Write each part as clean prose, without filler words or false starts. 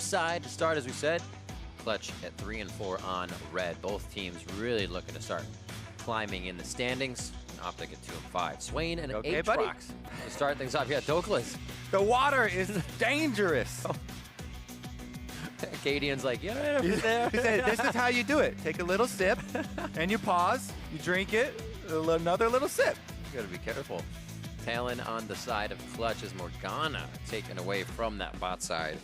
side to start, as we said. Clutch at 3 and 4 on red. Both teams really looking to start climbing in the standings. OpTic at 2 and 5. Swain and okay, Aatrox to start things off. Yeah, Dhokla. The water is dangerous. Akaadian's like, yeah, right over there. He said, this is how you do it. Take a little sip, and you pause, you drink it, another little sip. You gotta be careful. Talon on the side of Clutch as Morgana taken away from that bot side.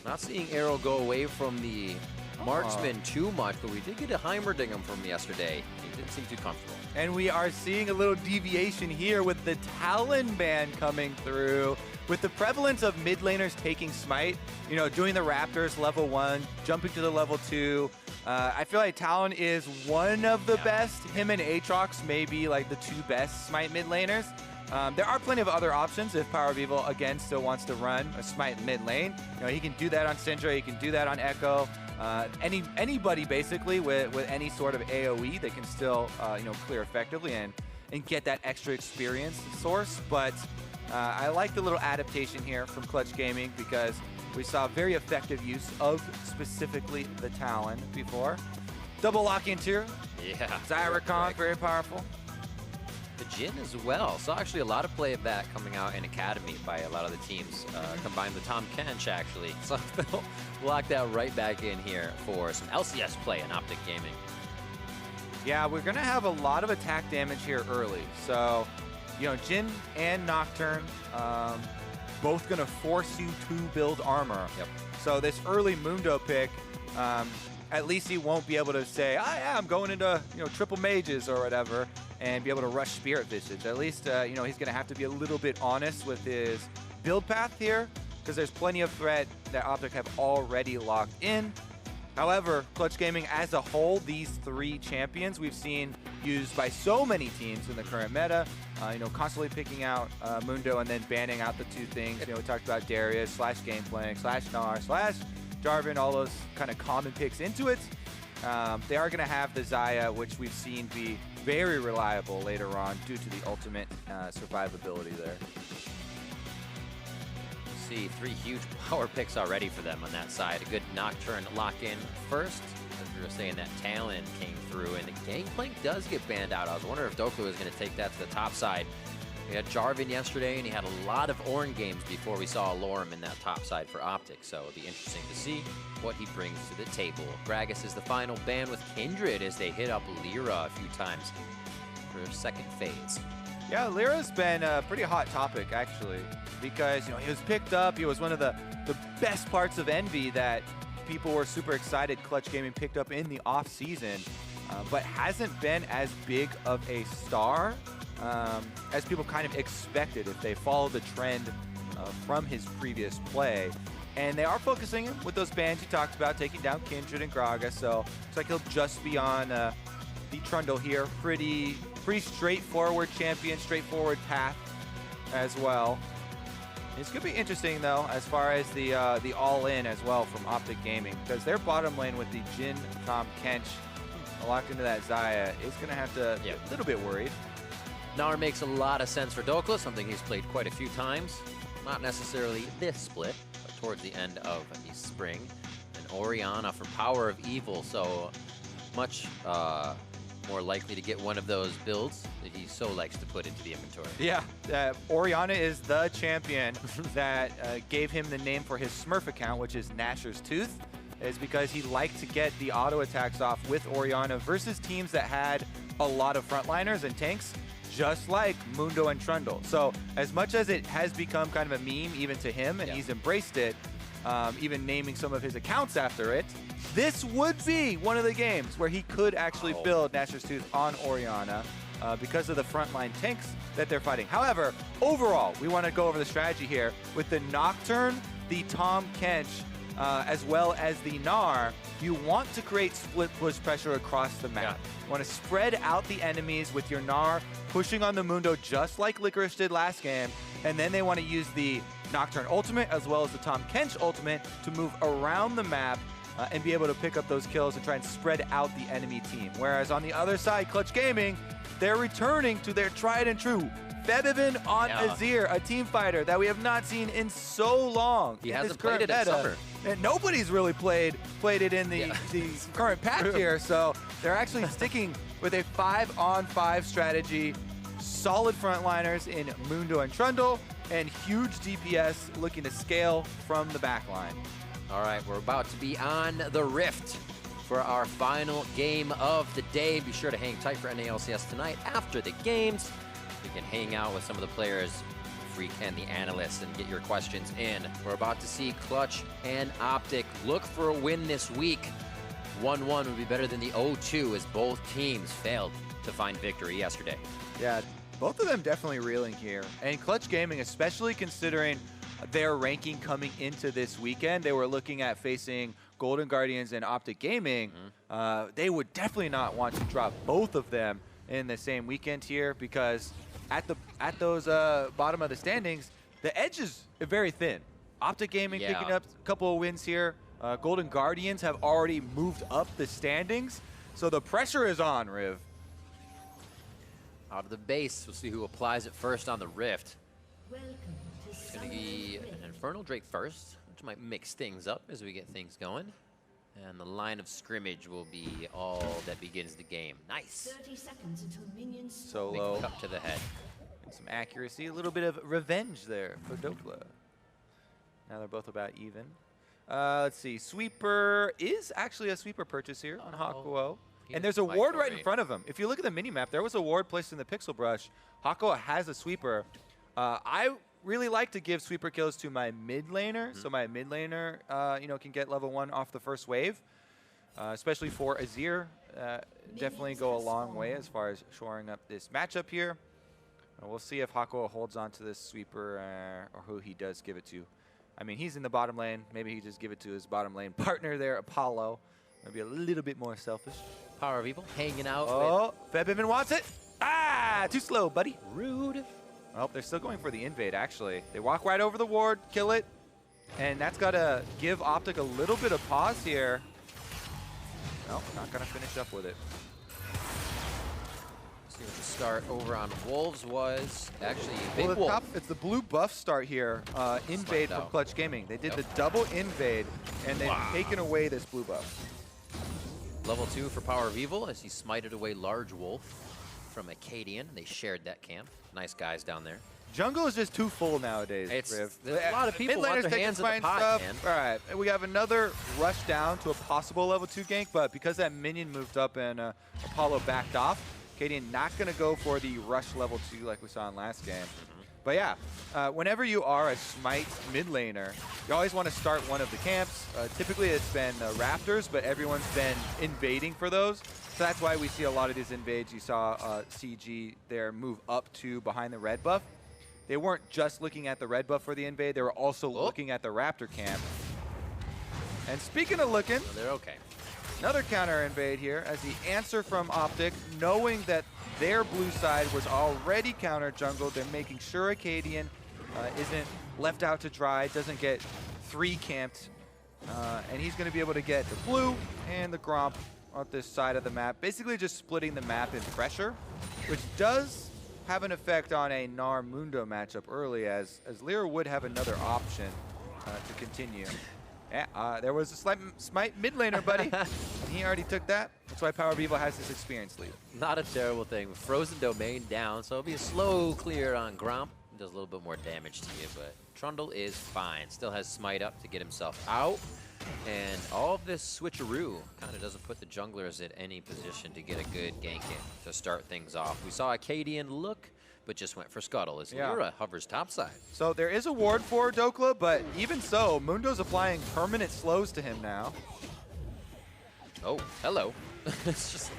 Not seeing Arrow go away from the marksman too much, but we did get a Heimerdingham from yesterday. He didn't seem too comfortable. And we are seeing a little deviation here with the Talon ban coming through. With the prevalence of mid laners taking Smite, you know, doing the Raptors level 1, jumping to the level 2. I feel like Talon is one of the best. Him and Aatrox may be like the 2 best Smite mid laners. There are plenty of other options if powerOfEvil again still wants to run a Smite mid lane. You know, he can do that on Syndra, he can do that on Echo. Anybody basically with any sort of AoE that can still you know, clear effectively and get that extra experience source. But I like the little adaptation here from Clutch Gaming because we saw very effective use of specifically the Talon before. Double lock into yeah, Xayah Rakan, very powerful. The Jhin as well. Saw actually a lot of play of that coming out in Academy by a lot of the teams. Combined with Tahm Kench actually. So they'll lock that right back in here for some LCS play in OpTic Gaming. Yeah, we're gonna have a lot of attack damage here early. So, you know, Jhin and Nocturne, both gonna force you to build armor. Yep. So this early Mundo pick, at least he won't be able to say, oh yeah, I'm going into, you know, triple mages or whatever, and be able to rush Spirit Visage. At least, you know, he's gonna have to be a little bit honest with his build path here, because there's plenty of threat that OpTic have already locked in. However, Clutch Gaming as a whole, these 3 champions we've seen used by so many teams in the current meta, you know, constantly picking out Mundo and then banning out the 2 things. You know, we talked about Darius, /Gameplank, /Gnar, /Jarvan, all those kind of common picks into it. They are gonna have the Xayah, which we've seen be very reliable later on due to the ultimate survivability there. See 3 huge power picks already for them on that side. A good Nocturne lock-in first. As we were saying, that Talon came through, and the Gangplank does get banned out. I was wondering if Dhokla was going to take that to the top side. We had Jarvan yesterday, and he had a lot of Ornn games before we saw Lorem in that top side for OpTic, so it'll be interesting to see what he brings to the table. Gragas is the final ban with Kindred as they hit up LirA a few times for their second phase. Yeah, LirA's been a pretty hot topic, actually, because, you know, he was picked up. He was one of the best parts of Envy that people were super excited Clutch Gaming picked up in the off-season, but hasn't been as big of a star as people kind of expected if they follow the trend from his previous play. And they are focusing with those bans you talked about, taking down Kindred and Gragas, so it's like he'll just be on the trundle here. Pretty straightforward champion, straightforward path as well. It's going to be interesting, though, as far as the all-in as well from OpTic Gaming, because their bottom lane with the Jhin, Tahm, Kench locked into that Xayah is going to have to be a little bit worried. Gnar makes a lot of sense for Dhokla, something he's played quite a few times. Not necessarily this split, but towards the end of the spring. And Orianna for powerOfEvil, so much more likely to get one of those builds that he so likes to put into the inventory. Yeah, Orianna is the champion that gave him the name for his Smurf account, which is Gnasher's Tooth, is because he liked to get the auto attacks off with Orianna versus teams that had a lot of frontliners and tanks, just like Mundo and Trundle. So as much as it has become kind of a meme even to him, and he's embraced it, even naming some of his accounts after it, this would be one of the games where he could actually build Gnasher's Tooth on Orianna because of the frontline tanks that they're fighting. However, overall, we want to go over the strategy here with the Nocturne, the Tahm Kench, as well as the Gnar. You want to create split push pressure across the map. You want to spread out the enemies with your Gnar pushing on the Mundo just like Licorice did last game, and then they want to use the Nocturne ultimate as well as the Tahm Kench ultimate to move around the map and be able to pick up those kills and try and spread out the enemy team. Whereas on the other side, Clutch Gaming, they're returning to their tried and true Febiven on Azir, a team fighter that we have not seen in so long. He hasn't played it in summer. And nobody's really played it in the current patch here, so they're actually sticking with a 5-on-5 strategy. Solid frontliners in Mundo and Trundle, and huge DPS looking to scale from the backline. All right, we're about to be on the Rift for our final game of the day. Be sure to hang tight for NALCS tonight. After the games, you can hang out with some of the players, Freak and the analysts, and get your questions in. We're about to see Clutch and OpTic look for a win this week. 1-1 would be better than the 0-2 as both teams failed to find victory yesterday. Yeah, both of them definitely reeling here. And Clutch Gaming, especially considering their ranking coming into this weekend, they were looking at facing Golden Guardians and OpTic Gaming. They would definitely not want to drop both of them in the same weekend here, because at those bottom of the standings, the edge is very thin. OpTic Gaming picking up a couple of wins here. Golden Guardians have already moved up the standings, so the pressure is on, Riv. Out of the base, we'll see who applies it first on the Rift. It's going to be an Infernal Drake first, which might mix things up as we get things going. And the line of scrimmage will be all that begins the game. Nice. 30 seconds until minions Solo. Big cup to the head. And some accuracy, a little bit of revenge there for Dhokla. Now they're both about even. Let's see, Sweeper is actually a Sweeper purchase here on Hakuho. And there's a ward right in front of him. If you look at the mini-map, there was a ward placed in the pixel brush. Hakuho has a Sweeper. I really like to give Sweeper kills to my mid laner, so my mid laner can get level 1 off the first wave. Especially for Azir, definitely go a long way as far as shoring up this matchup here. We'll see if Hakuho holds on to this Sweeper or who he does give it to. I mean, he's in the bottom lane. Maybe he just give it to his bottom lane partner there, Apollo. Maybe a little bit more selfish. powerOfEvil hanging out. Oh, Febiven wants it. Ah, too slow, buddy. Rude. Well, they're still going for the invade, actually. They walk right over the ward, kill it. And that's got to give OpTic a little bit of pause here. No, not going to finish up with it. See what the start over on Wolves was. Actually, big wolf. It's the blue buff start here. Invade from Clutch Gaming. They did the double invade, and they've taken away this blue buff. Level 2 for powerOfEvil as he smited away Large Wolf from Akaadian. They shared that camp. Nice guys down there. Jungle is just too full nowadays, Riv. There's a lot of people want their hands in the pot, man. All right, and we have another rush down to a possible level 2 gank, but because that minion moved up and Apollo backed off, Akaadian not going to go for the rush level 2 like we saw in last game. But yeah, whenever you are a Smite mid laner, you always want to start one of the camps. Typically it's been Raptors, but everyone's been invading for those. So that's why we see a lot of these invades. You saw CG there move up to behind the red buff. They weren't just looking at the red buff for the invade, they were also looking at the Raptor camp. And speaking of looking, they're okay. Another counter invade here as the answer from OpTic, knowing that their blue side was already counter jungled. They're making sure Akaadian isn't left out to dry, doesn't get 3 camped. And he's going to be able to get the blue and the Gromp on this side of the map, basically just splitting the map in pressure, which does have an effect on a Gnar Mundo matchup early, as LirA would have another option to continue. Yeah, there was a Smite mid laner, buddy. And he already took that. That's why powerOfEvil has this experience lead. Not a terrible thing. Frozen Domain down, so it'll be a slow clear on Gromp. It does a little bit more damage to you, but Trundle is fine. Still has Smite up to get himself out. And all of this switcheroo kind of doesn't put the junglers in any position to get a good gank in to start things off. We saw Akaadian look, but just went for Scuttle as LirA hovers topside. So there is a ward for Dhokla, but even so, Mundo's applying permanent slows to him now. Oh, hello. It's just,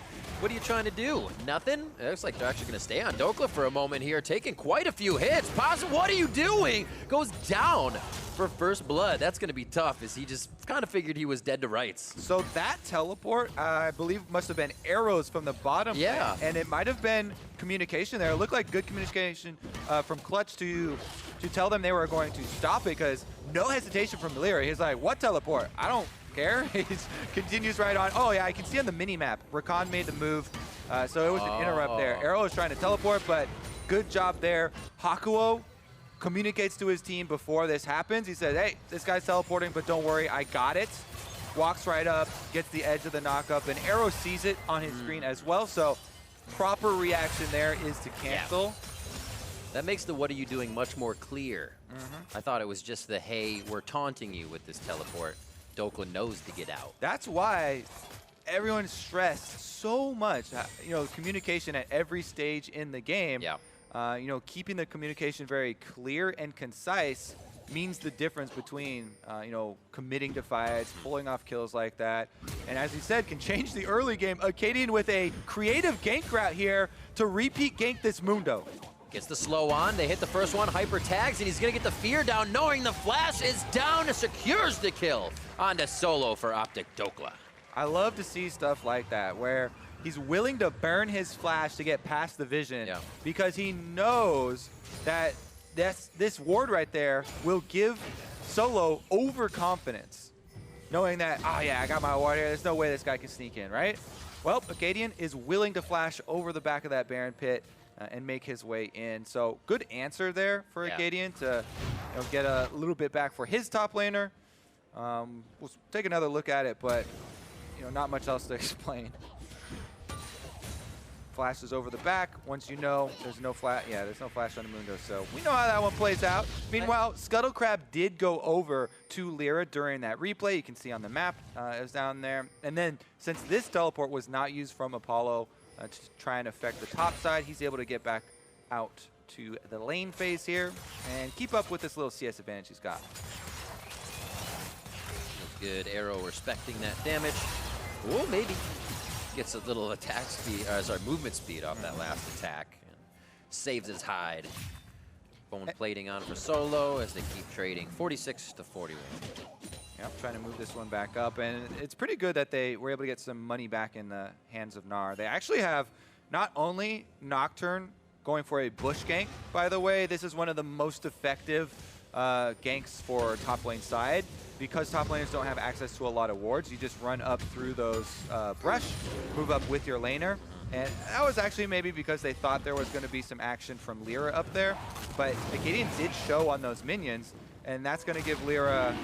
what are you trying to do? Nothing? It looks like they're actually going to stay on Dhokla for a moment here, taking quite a few hits. What are you doing? Goes down for first blood. That's going to be tough, as he just kind of figured he was dead to rights. So that teleport, I believe, must have been arrows from the bottom lane, and it might have been communication there. It looked like good communication from Clutch to tell them they were going to stop it, because no hesitation from LirA. He's like, what teleport? I don't care. He continues right on. Oh yeah, I can see on the mini map, Rakan made the move, so it was an interrupt there. Arrow is trying to teleport, but good job there. Hakuho communicates to his team before this happens. He says, hey, this guy's teleporting, but don't worry, I got it. Walks right up, gets the edge of the knock-up, and Arrow sees it on his screen as well, so proper reaction there is to cancel. Yeah. That makes the what are you doing much more clear. I thought it was just the, hey, we're taunting you with this teleport. Dhokla knows to get out. That's why everyone stressed so much, you know, communication at every stage in the game. Yeah. You know, keeping the communication very clear and concise means the difference between, you know, committing to fights, pulling off kills like that. And as he said, can change the early game. Akaadian with a creative gank route here to repeat gank this Mundo. Gets the slow on, they hit the first one, hyper tags, and he's gonna get the fear down, knowing the flash is down, and secures the kill onto solo for OpTic Dhokla. I love to see stuff like that, where he's willing to burn his flash to get past the vision because he knows that this ward right there will give solo overconfidence, knowing that, oh yeah, I got my ward here, there's no way this guy can sneak in, right? Well, Akaadian is willing to flash over the back of that Baron pit and make his way in. So good answer there for Akaadian to, you know, get a little bit back for his top laner. We'll take another look at it, but you know, not much else to explain. Flashes over the back. Once you know, there's no flash. Yeah, there's no flash on the Mundo, so we know how that one plays out. Meanwhile, Scuttlecrab did go over to LirA during that replay. You can see on the map it was down there. And then, since this teleport was not used from Apollo to try and affect the top side, he's able to get back out to the lane phase here and keep up with this little CS advantage he's got. Good Arrow respecting that damage. Oh, maybe. Gets a little attack speed, sorry, movement speed off that last attack. And saves his hide. Bone plating on for solo as they keep trading. 46 to 41. Yep, trying to move this one back up. And it's pretty good that they were able to get some money back in the hands of Gnar. They actually have not only Nocturne going for a bush gank, by the way. This is one of the most effective ganks for top lane side. Because top laners don't have access to a lot of wards, you just run up through those brush, move up with your laner. And that was actually maybe because they thought there was going to be some action from LirA up there. But Akaadian did show on those minions, and that's going to give LirA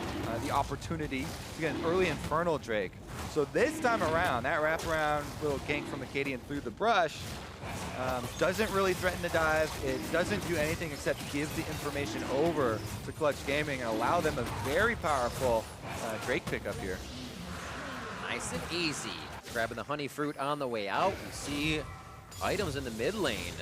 the opportunity to get an early Infernal Drake. So this time around, that wraparound little gank from Akaadian through the brush doesn't really threaten the dive. It doesn't do anything except give the information over to Clutch Gaming and allow them a very powerful Drake pickup here. Nice and easy. Grabbing the honey fruit on the way out. We see items in the mid lane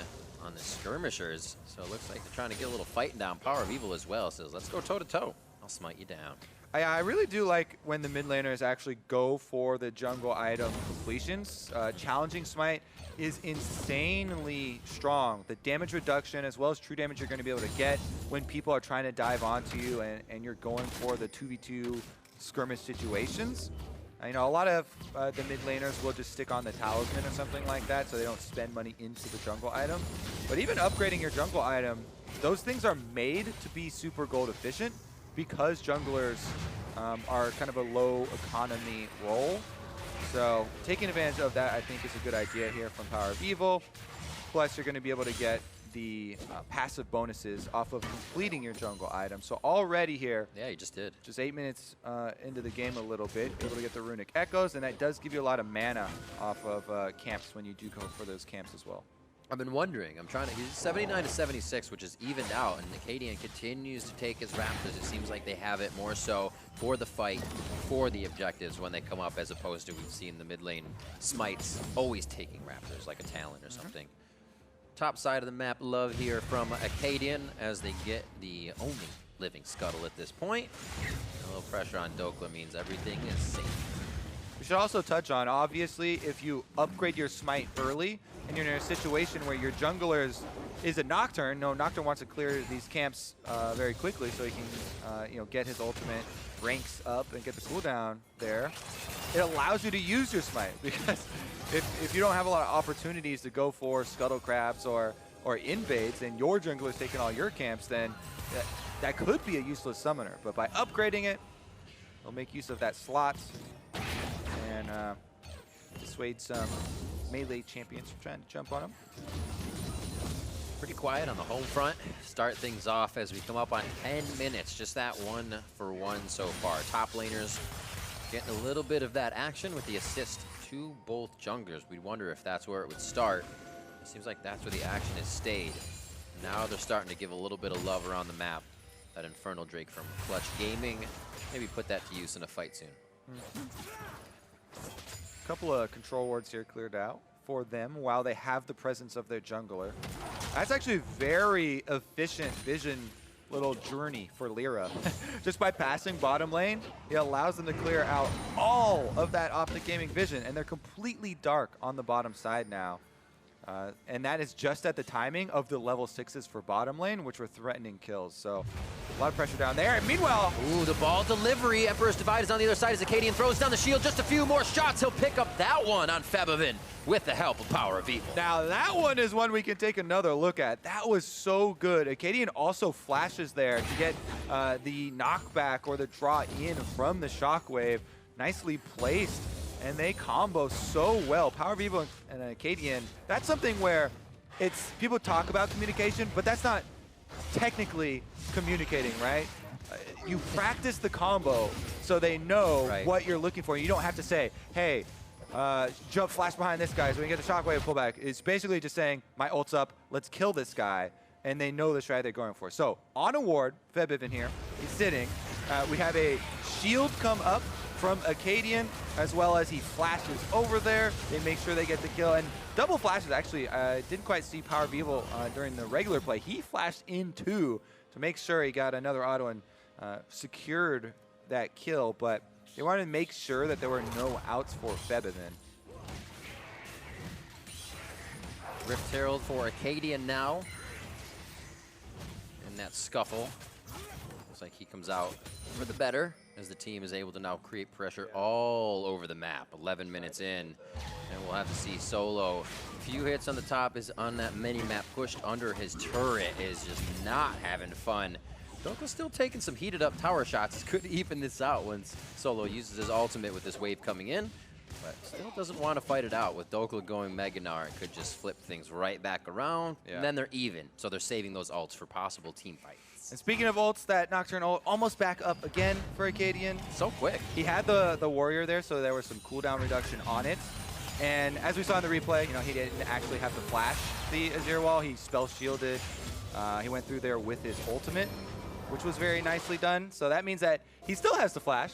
on the skirmishers. So it looks like they're trying to get a little fighting down. powerOfEvil as well says, let's go toe to toe. I'll smite you down. I really do like when the mid laners actually go for the jungle item completions. Challenging smite is insanely strong. The damage reduction as well as true damage you're going to be able to get when people are trying to dive onto you and you're going for the 2v2 skirmish situations. You know, a lot of the mid laners will just stick on the talisman or something like that so they don't spend money into the jungle item. But even upgrading your jungle item, those things are made to be super gold efficient because junglers are kind of a low economy role. So taking advantage of that, I think, is a good idea here from powerOfEvil. Plus, you're going to be able to get the passive bonuses off of completing your jungle item. So already here, yeah, you just did. Just 8 minutes into the game a little bit, able to get the runic echoes, and that does give you a lot of mana off of camps when you do go for those camps as well. I've been wondering. He's 79 to 76, which is evened out, and Akaadian continues to take his Raptors. It seems like they have it more so for the fight, for the objectives when they come up, as opposed to we've seen the mid lane smites always taking Raptors like a Talon or something. Top side of the map, love here from Akaadian as they get the only living scuttle at this point. A little pressure on Dhokla means everything is safe. We should also touch on, obviously, if you upgrade your smite early and you're in a situation where your jungler is a Nocturne, Nocturne wants to clear these camps very quickly so he can you know, get his ultimate, ranks up and get the cooldown there. It allows you to use your smite because if you don't have a lot of opportunities to go for scuttle crabs or invades and your jungler is taking all your camps, then that could be a useless summoner. But by upgrading it, they'll make use of that slot and dissuade some melee champions from trying to jump on him. Pretty quiet on the home front. Start things off as we come up on 10 minutes. Just that 1-for-1 so far. Top laners getting a little bit of that action with the assist to both junglers. We wonder if that's where it would start. It seems like that's where the action has stayed. Now they're starting to give a little bit of love around the map. That Infernal Drake from Clutch Gaming. Maybe put that to use in a fight soon. A couple of control wards here cleared out for them while they have the presence of their jungler. That's actually a very efficient vision little journey for LirA. Just by passing bottom lane, it allows them to clear out all of that OpTic Gaming vision, and they're completely dark on the bottom side now. And that is just at the timing of the level 6s for bottom lane, which were threatening kills. So a lot of pressure down there. And meanwhile, ooh, the ball delivery. Emperor's Divide is on the other side as Akaadian throws down the shield. Just a few more shots. He'll pick up that one on Febiven with the help of powerOfEvil. Now that one is one we can take another look at. That was so good. Akaadian also flashes there to get the knockback or the draw in from the shockwave. Nicely placed. And they combo so well. powerOfEvil and Akaadian, that's something where it's people talk about communication, but that's not technically communicating, right? You practice the combo so they know what you're looking for. You don't have to say, hey, jump flash behind this guy so we can get the shockwave pullback. It's basically just saying, my ult's up, let's kill this guy. And they know the strat they're going for. So on a ward, Febiven here, he's sitting. We have a shield come up from Akaadian, as well as he flashes over there. They make sure they get the kill. And double flashes, actually, I didn't quite see powerOfEvil during the regular play. He flashed in too to make sure he got another auto and secured that kill. But they wanted to make sure that there were no outs for Febiven. Rift Herald for Akaadian now. In that scuffle. Looks like he comes out for the better, as the team is able to now create pressure all over the map. 11 minutes in, and we'll have to see Solo. A few hits on the top is on that mini-map, pushed under his turret, is just not having fun. Dhokla's still taking some heated up tower shots. Could even this out once Solo uses his ultimate with this wave coming in, but still doesn't want to fight it out. With Dhokla going Mega Gnar, it could just flip things right back around, and then they're even. So they're saving those ults for possible team fights. And speaking of ults, that Nocturne ult almost back up again for Akaadian. So quick. He had the warrior there, so there was some cooldown reduction on it. And as we saw in the replay, you know, he didn't actually have to flash the Azir wall. He spell shielded. He went through there with his ultimate, which was very nicely done. So that means that he still has to flash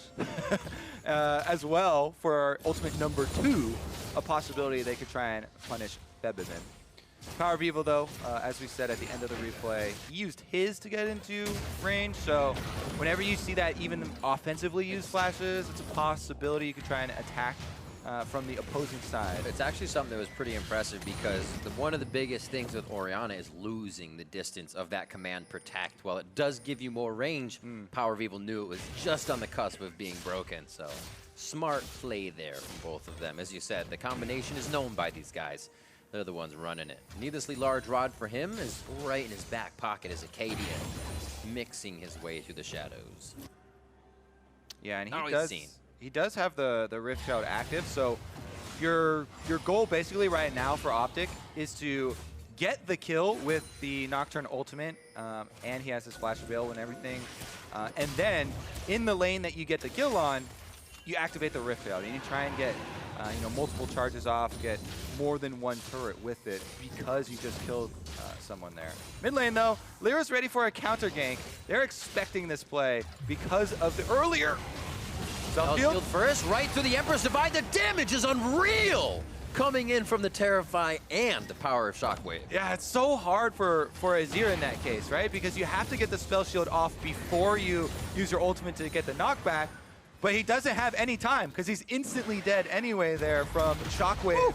as well for ultimate number 2, a possibility they could try and punish Febiven. powerOfEvil, though, as we said at the end of the replay, he used his to get into range. So whenever you see that even offensively used flashes, it's a possibility you could try and attack from the opposing side. It's actually something that was pretty impressive because one of the biggest things with Orianna is losing the distance of that command protect. While it does give you more range, powerOfEvil knew it was just on the cusp of being broken. So smart play there from both of them. As you said, the combination is known by these guys. They're the ones running it. Needlessly large rod for him is right in his back pocket as Akaadian mixing his way through the shadows. Yeah, and he does have the Rift Shroud active, so your goal basically right now for OpTic is to get the kill with the Nocturne ultimate, and he has his Flash Veil and everything. And then in the lane that you get the kill on, you activate the Rift Shroud. You need to try and get multiple charges off, get more than one turret with it because you just killed someone there. Mid lane though, LirA's ready for a counter gank. They're expecting this play because of the earlier Field first, right through the Emperor's Divide. The damage is unreal! Coming in from the Terrify and the power of Shockwave. Yeah, it's so hard for Azir in that case, right? Because you have to get the spell shield off before you use your ultimate to get the knockback. But he doesn't have any time because he's instantly dead anyway there from Shockwave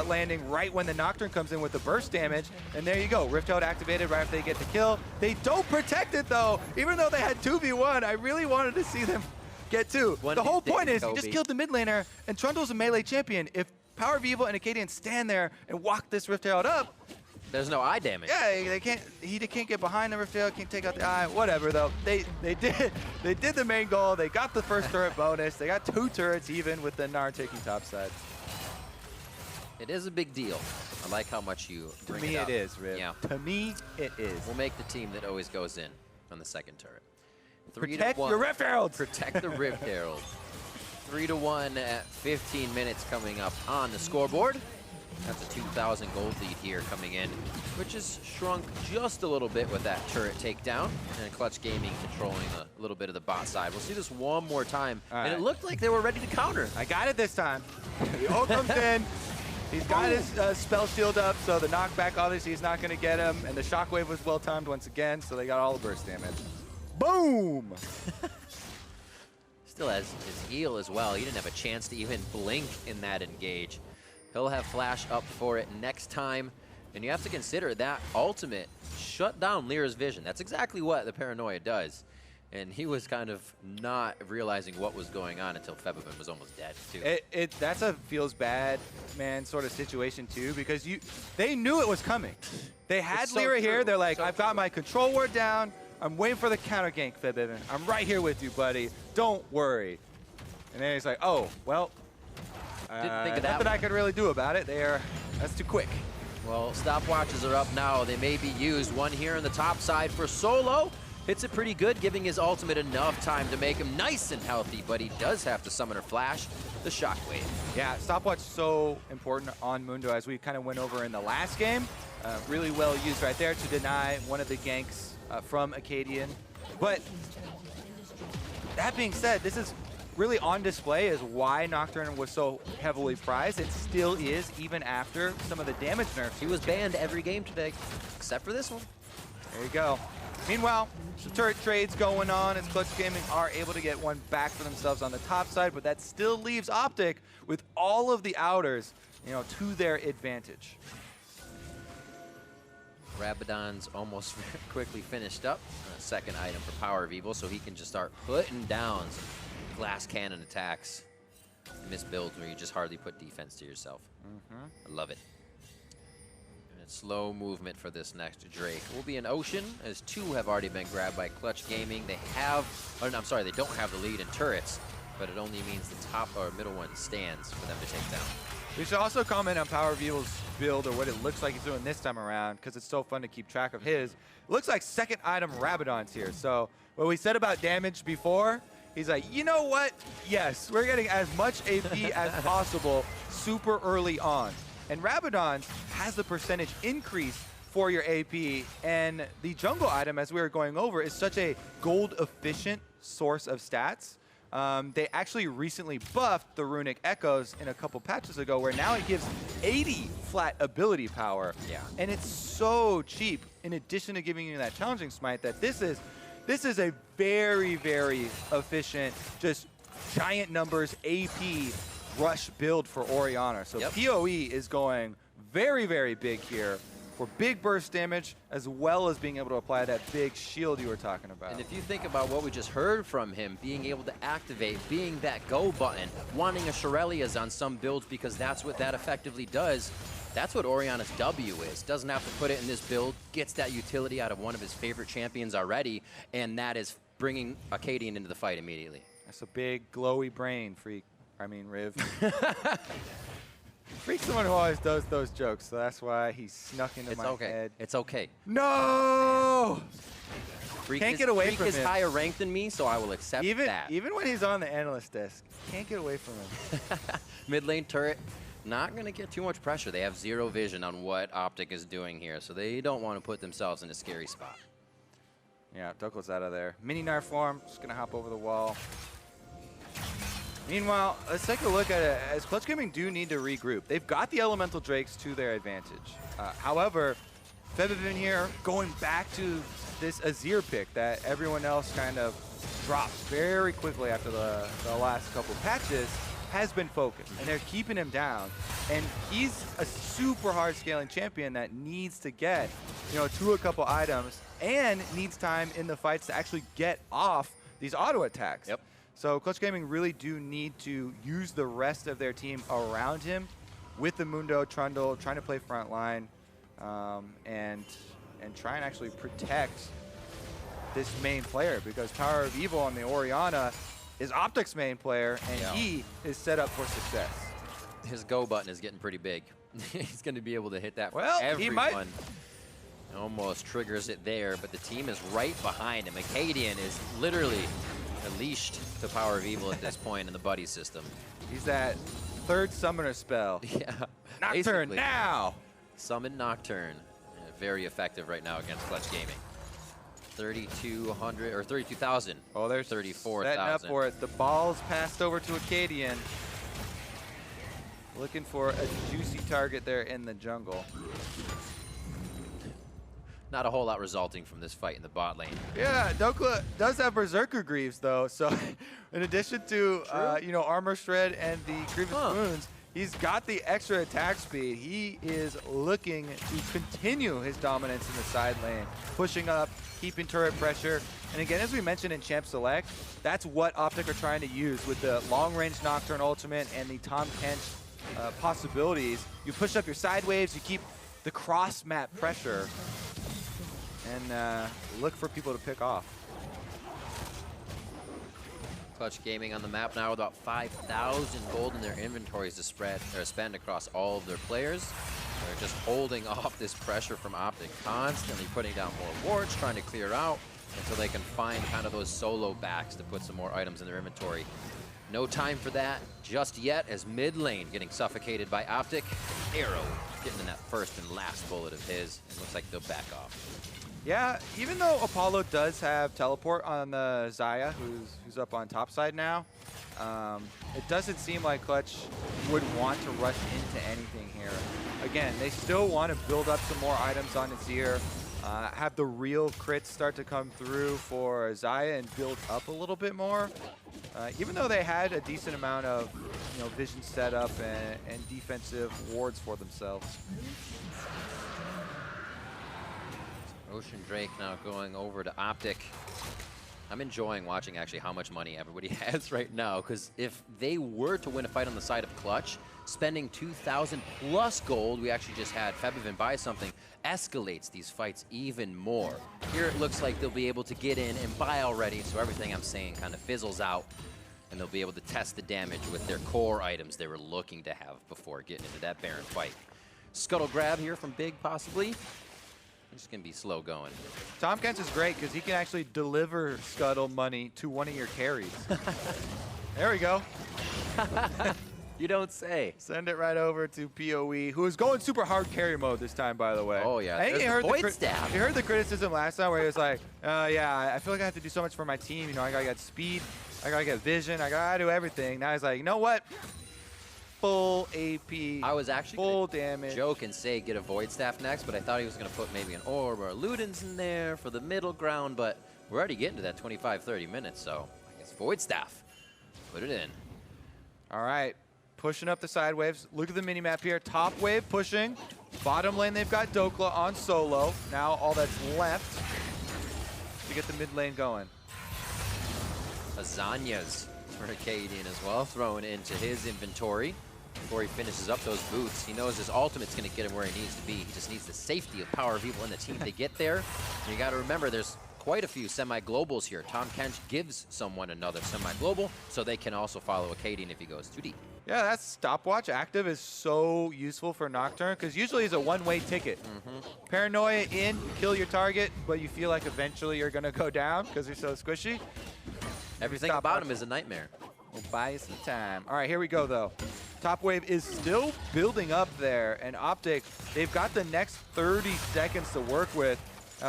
landing right when the Nocturne comes in with the burst damage. And there you go, Rift Out activated right after they get the kill. They don't protect it though. Even though they had 2v1, I really wanted to see them get 2. The whole point is you just killed the mid laner, and Trundle's a melee champion. If powerOfEvil and Akaadian stand there and walk this Rift Herald up, there's no eye damage. Yeah, they can't. He can't get behind the Rift Herald, can't take out the eye. Whatever though. They did the main goal. They got the first turret bonus. They got 2 turrets even with the Gnar taking top side. It is a big deal. I like how much you bring it up. To me, it is, Riv. Yeah. To me, it is. We'll make the team that always goes in on the second turret. Protect your Rift Heralds! Protect the Rift Herald. 3-1 at 15 minutes coming up on the scoreboard. That's a 2,000 gold lead here coming in, which has shrunk just a little bit with that turret takedown. And Clutch Gaming controlling a little bit of the bot side. We'll see this one more time. And it looked like they were ready to counter. I got it this time. The ult comes in. He's got his spell shield up, so the knockback obviously is not going to get him. And the shockwave was well timed once again, so they got all the burst damage. Boom! Still has his heal as well. He didn't have a chance to even blink in that engage. He'll have flash up for it next time. And you have to consider that ultimate shut down LirA's vision. That's exactly what the Paranoia does. And he was kind of not realizing what was going on until Febiven was almost dead, too. That's a feels bad, man, sort of situation, too, because they knew it was coming. They had LirA here. They're like, I've got my control ward down. I'm waiting for the counter gank, Febiven. I'm right here with you, buddy. Don't worry. And then he's like, oh, well, didn't think of that nothing I could really do about it. That's too quick. Well, stopwatches are up now. They may be used. One here on the top side for Solo. Hits it pretty good, giving his ultimate enough time to make him nice and healthy, but he does have to summon or flash the shockwave. Yeah, stopwatch so important on Mundo, as we kind of went over in the last game. Really well used right there to deny one of the ganks from Akaadian. But that being said, this is really on display as why Nocturne was so heavily prized. It still is, even after some of the damage nerfs. He was banned every game today, except for this one. There you go. Meanwhile, some turret trades going on as Clutch Gaming are able to get one back for themselves on the top side, but that still leaves OpTic with all of the outers, to their advantage. Rabadon's almost quickly finished up. Second item for powerOfEvil, so he can just start putting down some glass cannon attacks. Miss builds where you just hardly put defense to yourself. I love it. Slow movement for this next Drake. Will be an Ocean, as two have already been grabbed by Clutch Gaming. They have, I'm sorry, they don't have the lead in turrets, but it only means the top or middle one stands for them to take down. We should also comment on powerOfEvil's build, or what it looks like he's doing this time around, because it's so fun to keep track of his. It looks like second item Rabadon's here. So what we said about damage before, he's like, you know what? Yes, we're getting as much AP as possible super early on. And Rabadon has the percentage increase for your AP, and the jungle item, as we were going over, is such a gold-efficient source of stats. They actually recently buffed the Runic Echoes in a couple patches ago, where now it gives 80 flat ability power. Yeah. And it's so cheap, in addition to giving you that challenging smite, that this is a very, very efficient, just giant numbers AP rush build for Orianna. So PoE is going very, very big here for big burst damage, as well as being able to apply that big shield you were talking about. And if you think about what we just heard from him, being able to activate, being that go button, wanting a Shurelya's on some builds because that's what that effectively does, that's what Orianna's W is. Doesn't have to put it in this build, gets that utility out of one of his favorite champions already, and that is bringing Akaadian into the fight immediately. That's a big glowy brain, Freak. Riv. Freak's the one who always does those jokes, so that's why he snuck into my head. It's okay. No! Freak can't get away from him. Freak is higher ranked than me, so I will accept that. Even when he's on the analyst desk, can't get away from him. Mid lane turret, not going to get too much pressure. They have zero vision on what OpTic is doing here, so they don't want to put themselves in a scary spot. Yeah, Dhokla's out of there. Mini Gnar form, just going to hop over the wall. Meanwhile, let's take a look at it. As Clutch Gaming do need to regroup. They've got the Elemental Drakes to their advantage. However, Febiven here going back to this Azir pick that everyone else kind of dropped very quickly after the last couple patches, has been focused. And they're keeping him down. And he's a super hard scaling champion that needs to get, to a couple items and needs time in the fights to actually get off these auto attacks. Yep. So Clutch Gaming really do need to use the rest of their team around him with the Mundo, Trundle, trying to play front line, and try and actually protect this main player, because powerOfEvil on the Orianna is OpTic's main player, and he is set up for success. His go button is getting pretty big. He's going to be able to hit that for Well, everyone. he might. Almost triggers it there, but the team is right behind him. Akaadian is literally leashed to powerOfEvil at this point in the buddy system. He's that third summoner spell. Yeah. Nocturne basically. now! Summon Nocturne. Very effective right now against Clutch Gaming. 3,200 or 32,000. Oh, there's 34,000. setting up for it. The ball's passed over to Akaadian. Looking for a juicy target there in the jungle. Not a whole lot resulting from this fight in the bot lane. Yeah, Dhokla does have Berserker Greaves though, so in addition to you know, Armor Shred and the Grievous Wounds, he's got the extra attack speed. He is looking to continue his dominance in the side lane, pushing up, keeping turret pressure. And again, as we mentioned in Champ Select, that's what OpTic are trying to use with the long-range Nocturne ultimate and the Tahm Kench possibilities. You push up your side waves, you keep the cross-map pressure, and look for people to pick off. Clutch Gaming on the map now with about 5,000 gold in their inventories to spend across all of their players. They're just holding off this pressure from OpTic, constantly putting down more wards, trying to clear out until they can find kind of those solo backs to put some more items in their inventory. No time for that just yet, as mid lane getting suffocated by OpTic. Arrow getting in that first and last bullet of his. It looks like they'll back off. Yeah, even though Apollo does have teleport on the Xayah, who's up on top side now, it doesn't seem like Clutch would want to rush into anything here. Again, they still want to build up some more items on Azir, have the real crits start to come through for Xayah and build up a little bit more. Even though they had a decent amount of vision setup and defensive wards for themselves. Ocean Drake now going over to OpTic. I'm enjoying watching actually how much money everybody has right now, because if they were to win a fight on the side of Clutch, spending 2,000 plus gold, we actually just had Febiven buy something, escalates these fights even more. Here it looks like they'll be able to get in and buy already, so everything I'm saying kind of fizzles out, and they'll be able to test the damage with their core items they were looking to have before getting into that Baron fight. Scuttle grab here from Big, possibly. It's going to be slow going. Tahm Kench is great because he can actually deliver Scuttle money to one of your carries. There we go. You don't say. Send it right over to PoE, who is going super hard carry mode this time, by the way. Oh, yeah. I think you heard the criticism last time where he was like, yeah, I feel like I have to do so much for my team. I got to get speed, I got to get vision, I got to do everything. Now he's like, you know what? Full AP, I was actually full damage. Joke and say get a Void Staff next, but I thought he was going to put maybe an Orb or a Ludens in there for the middle ground, but we're already getting to that 25-30 minutes, so I guess Void Staff. Put it in. All right, pushing up the side waves. Look at the mini-map here. Top wave pushing. Bottom lane, they've got Dhokla on solo. Now all that's left to get the mid lane going. Lasagnas for Akaadian as well, thrown into his inventory. Before he finishes up those boots, he knows his ultimate's going to get him where he needs to be. He just needs the safety of powerOfEvil and the team to get there. And you got to remember, there's quite a few semi-globals here. Tahm Kench gives someone another semi-global, so they can also follow Akaadian if he goes too deep. Yeah, that stopwatch active is so useful for Nocturne, because usually it's a one-way ticket. Paranoia in, kill your target, but you feel like eventually you're going to go down because you're so squishy. Everything about him is a nightmare. We'll buy you some time. All right, here we go, though. Top wave is still building up there, and OpTic, they've got the next 30 seconds to work with,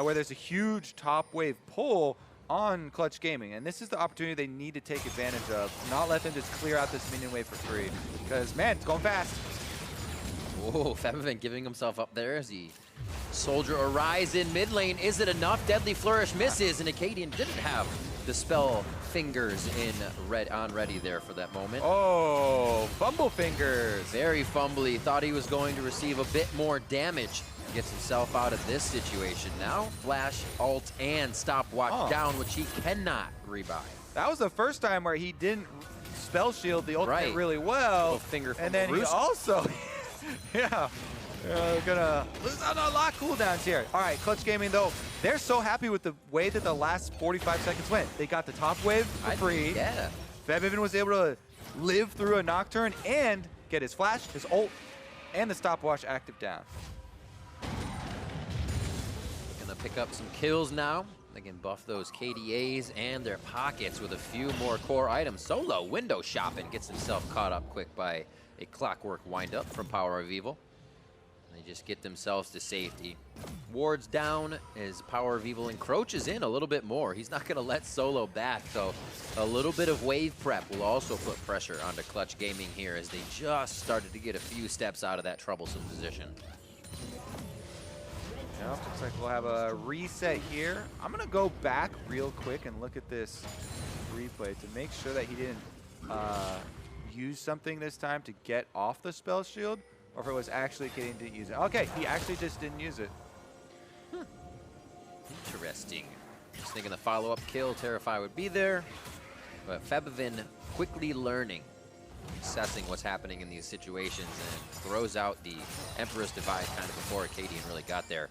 where there's a huge top wave pull on Clutch Gaming, and this is the opportunity they need to take advantage of. Not let them just clear out this minion wave for free, because, man, it's going fast. Whoa, Febiven giving himself up there as he soldier arise in mid lane. Is it enough? Deadly Flourish misses, and Akaadian didn't have the spell fingers in ready there for that moment. Oh, fumble fingers. Very fumbly. Thought he was going to receive a bit more damage. Gets himself out of this situation. Now flash, ult, and stopwatch down, which he cannot rebuy. That was the first time where he didn't spell shield the ultimate really well. Finger and then he also, gonna lose out on a lot of cooldowns here. All right, Clutch Gaming, though, they're so happy with the way that the last 45 seconds went. They got the top wave for free. Yeah. Febiven was able to live through a Nocturne and get his flash, his ult, and the stopwatch active down. Gonna pick up some kills now. They can buff those KDAs and their pockets with a few more core items. Solo window shopping, gets himself caught up quick by a clockwork windup from powerOfEvil. They just get themselves to safety. Wards down as powerOfEvil encroaches in a little bit more. He's not gonna let Solo back, so a little bit of wave prep will also put pressure onto Clutch Gaming here as they just started to get a few steps out of that troublesome position. Yep, looks like we'll have a reset here. I'm gonna go back real quick and look at this replay to make sure that he didn't use something this time to get off the spell shield, or if it was actually getting to use it. Okay, he actually just didn't use it. Interesting. Just thinking the follow-up kill, Terrify would be there, but Febiven quickly learning, assessing what's happening in these situations, and throws out the Emperor's Divide kind of before Akaadian really got there.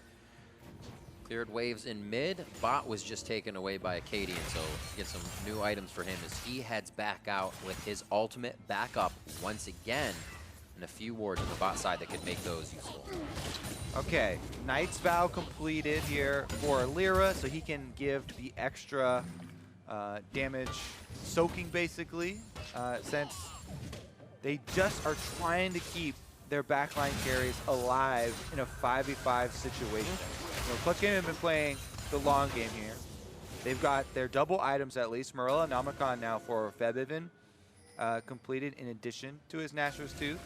Cleared waves in mid. Bot was just taken away by Akaadian, so get some new items for him as he heads back out with his ultimate backup once again, and a few wards on the bot side that could make those useful. Okay, Knight's Vow completed here for LirA, so he can give the extra damage soaking basically, since they just are trying to keep their backline carries alive in a 5v5 situation. You know, Clutch Gaming have been playing the long game here. They've got their double items at least. Morella Namicon now for Febiven completed in addition to his Nashor's Tooth.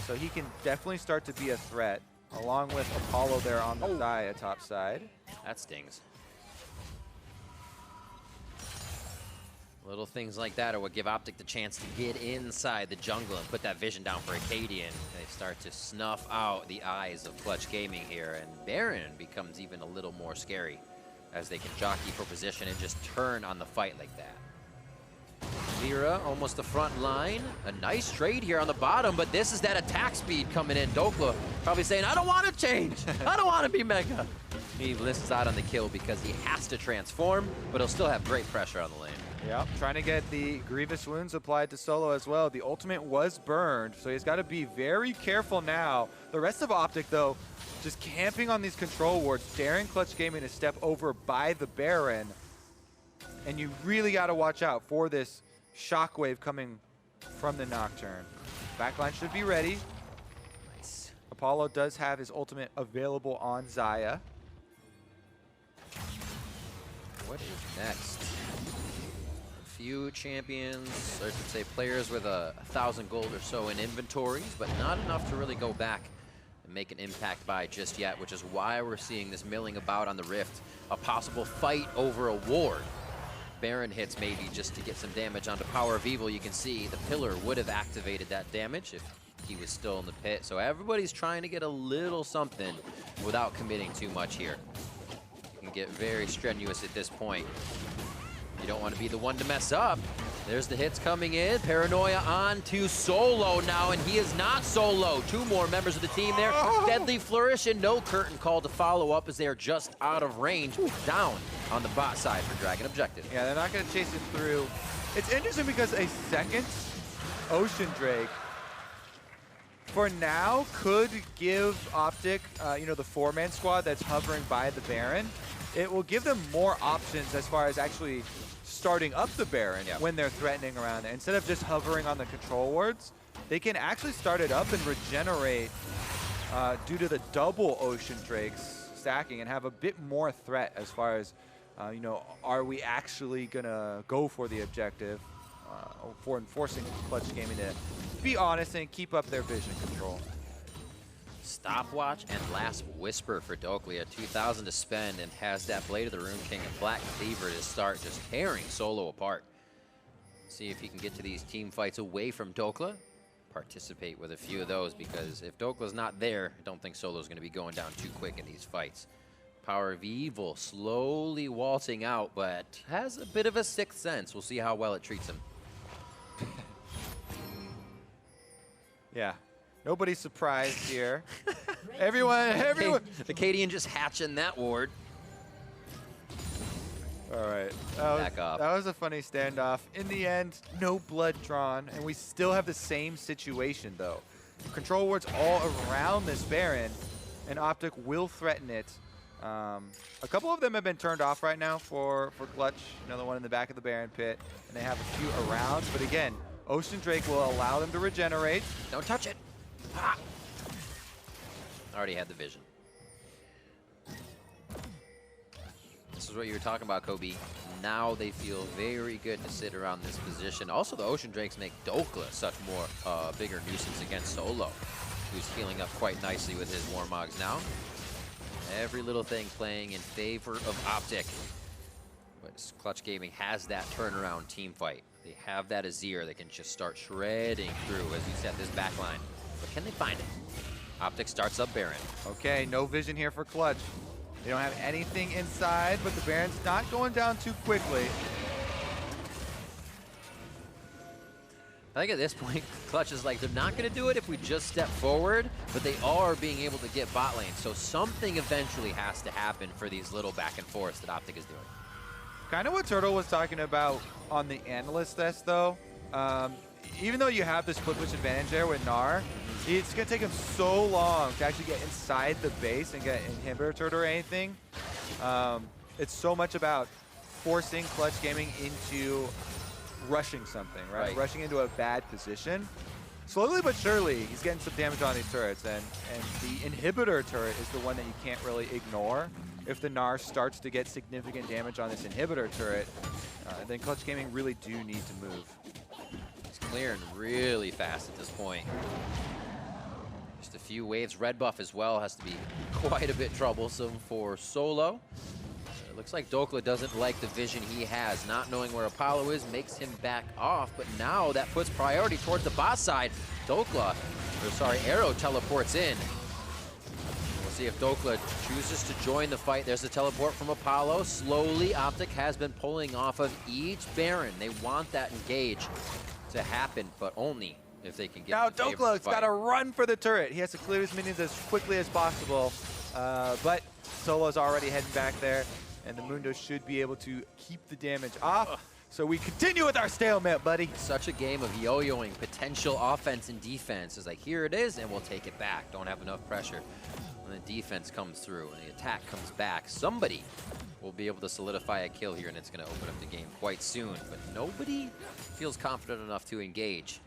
So he can definitely start to be a threat, along with Apollo there on the Xayah top side. That stings. Little things like that are what give OpTic the chance to get inside the jungle and put that vision down for Akaadian. They start to snuff out the eyes of Clutch Gaming here, and Baron becomes even a little more scary as they can jockey for position and just turn on the fight like that. LirA almost the front line. A nice trade here on the bottom, but this is that attack speed coming in. Dhokla probably saying, I don't want to change. I don't want to be Mega. He lists out on the kill because he has to transform, but he'll still have great pressure on the lane. Yep, trying to get the Grievous Wounds applied to Solo as well. The ultimate was burned, so he's got to be very careful now. The rest of OpTic, though, just camping on these control wards, daring Clutch Gaming to step over by the Baron. And you really got to watch out for this shockwave coming from the Nocturne. Backline should be ready. Nice. Apollo does have his ultimate available on Xayah. What is next? Few champions, or I should say players with 1,000 gold or so in inventories, but not enough to really go back and make an impact by just yet, which is why we're seeing this milling about on the Rift. A possible fight over a ward. Baron hits maybe just to get some damage onto powerOfEvil. You can see the pillar would have activated that damage if he was still in the pit. So everybody's trying to get a little something without committing too much here. You can get very strenuous at this point. You don't want to be the one to mess up. There's the hits coming in. Paranoia on to Solo now, and he is not solo. Two more members of the team there. Deadly Flourish and no curtain call to follow up as they are just out of range. Down on the bot side for Dragon Objective. Yeah, they're not going to chase it through. It's interesting because a second Ocean Drake for now could give OpTic, you know, the four-man squad that's hovering by the Baron. It will give them more options as far as actually starting up the Baron when they're threatening around there. Instead of just hovering on the control wards, they can actually start it up and regenerate due to the double Ocean Drakes stacking and have a bit more threat as far as, you know, are we actually going to go for the objective for enforcing Clutch Gaming to be honest and keep up their vision control. Stopwatch and Last Whisper for Dhokla. 2,000 to spend and has that Blade of the Rune King and Black Cleaver to start just tearing Solo apart. See if he can get to these team fights away from Dhokla. Participate with a few of those because if Dokla's not there, I don't think Solo's going to be going down too quick in these fights. powerOfEvil slowly waltzing out, but has a bit of a sixth sense. We'll see how well it treats him. Yeah. Nobody's surprised here. everyone. Akaadian just hatching that ward. All right. Back off. That was a funny standoff. In the end, no blood drawn, and we still have the same situation, though. control wards all around this Baron, and OpTic will threaten it. A couple of them have been turned off right now for Clutch. Another one in the back of the Baron pit, and they have a few around. But again, Ocean Drake will allow them to regenerate. Don't touch it. Ah. Already had the vision. This is what you were talking about, Kobe. Now they feel very good to sit around this position. Also, the Ocean Drakes make Dhokla such more bigger nuisance against Solo, who's healing up quite nicely with his Warmogs now. Every little thing playing in favor of OpTic. But Clutch Gaming has that turnaround team fight. They have that Azir that can just start shredding through, as you said, this backline. But can they find it? OpTic starts up Baron. Okay, no vision here for Clutch. They don't have anything inside, but the Baron's not going down too quickly. I think at this point, Clutch is like, they're not going to do it if we just step forward, but they are being able to get bot lane. So something eventually has to happen for these little back and forths that OpTic is doing. Kind of what Turtle was talking about on the analyst test, though. Even though you have this split push advantage there with Gnar, it's going to take him so long to actually get inside the base and get inhibitor turret or anything. It's so much about forcing Clutch Gaming into rushing something, right? Rushing into a bad position. Slowly but surely, he's getting some damage on these turrets, and the inhibitor turret is the one that you can't really ignore. If the Gnar starts to get significant damage on this inhibitor turret, then Clutch Gaming really do need to move. He's clearing really fast at this point. Just a few waves. Red buff as well has to be quite a bit troublesome for Solo. It looks like Dhokla doesn't like the vision he has. Not knowing where Apollo is makes him back off, but now that puts priority towards the bot side. Arrow teleports in. We'll see if Dhokla chooses to join the fight. There's a teleport from Apollo. Slowly, OpTic has been pulling off of each Baron. They want that engage to happen, but only if they can get now Dhokla's got to run for the turret. He has to clear his minions as quickly as possible, but Solo's already heading back there, and the Mundo should be able to keep the damage off. So we continue with our stalemate, buddy. Such a game of yo-yoing potential offense and defense. It's like, here it is, and we'll take it back. Don't have enough pressure. When the defense comes through and the attack comes back, somebody will be able to solidify a kill here, and it's going to open up the game quite soon. But nobody feels confident enough to engage.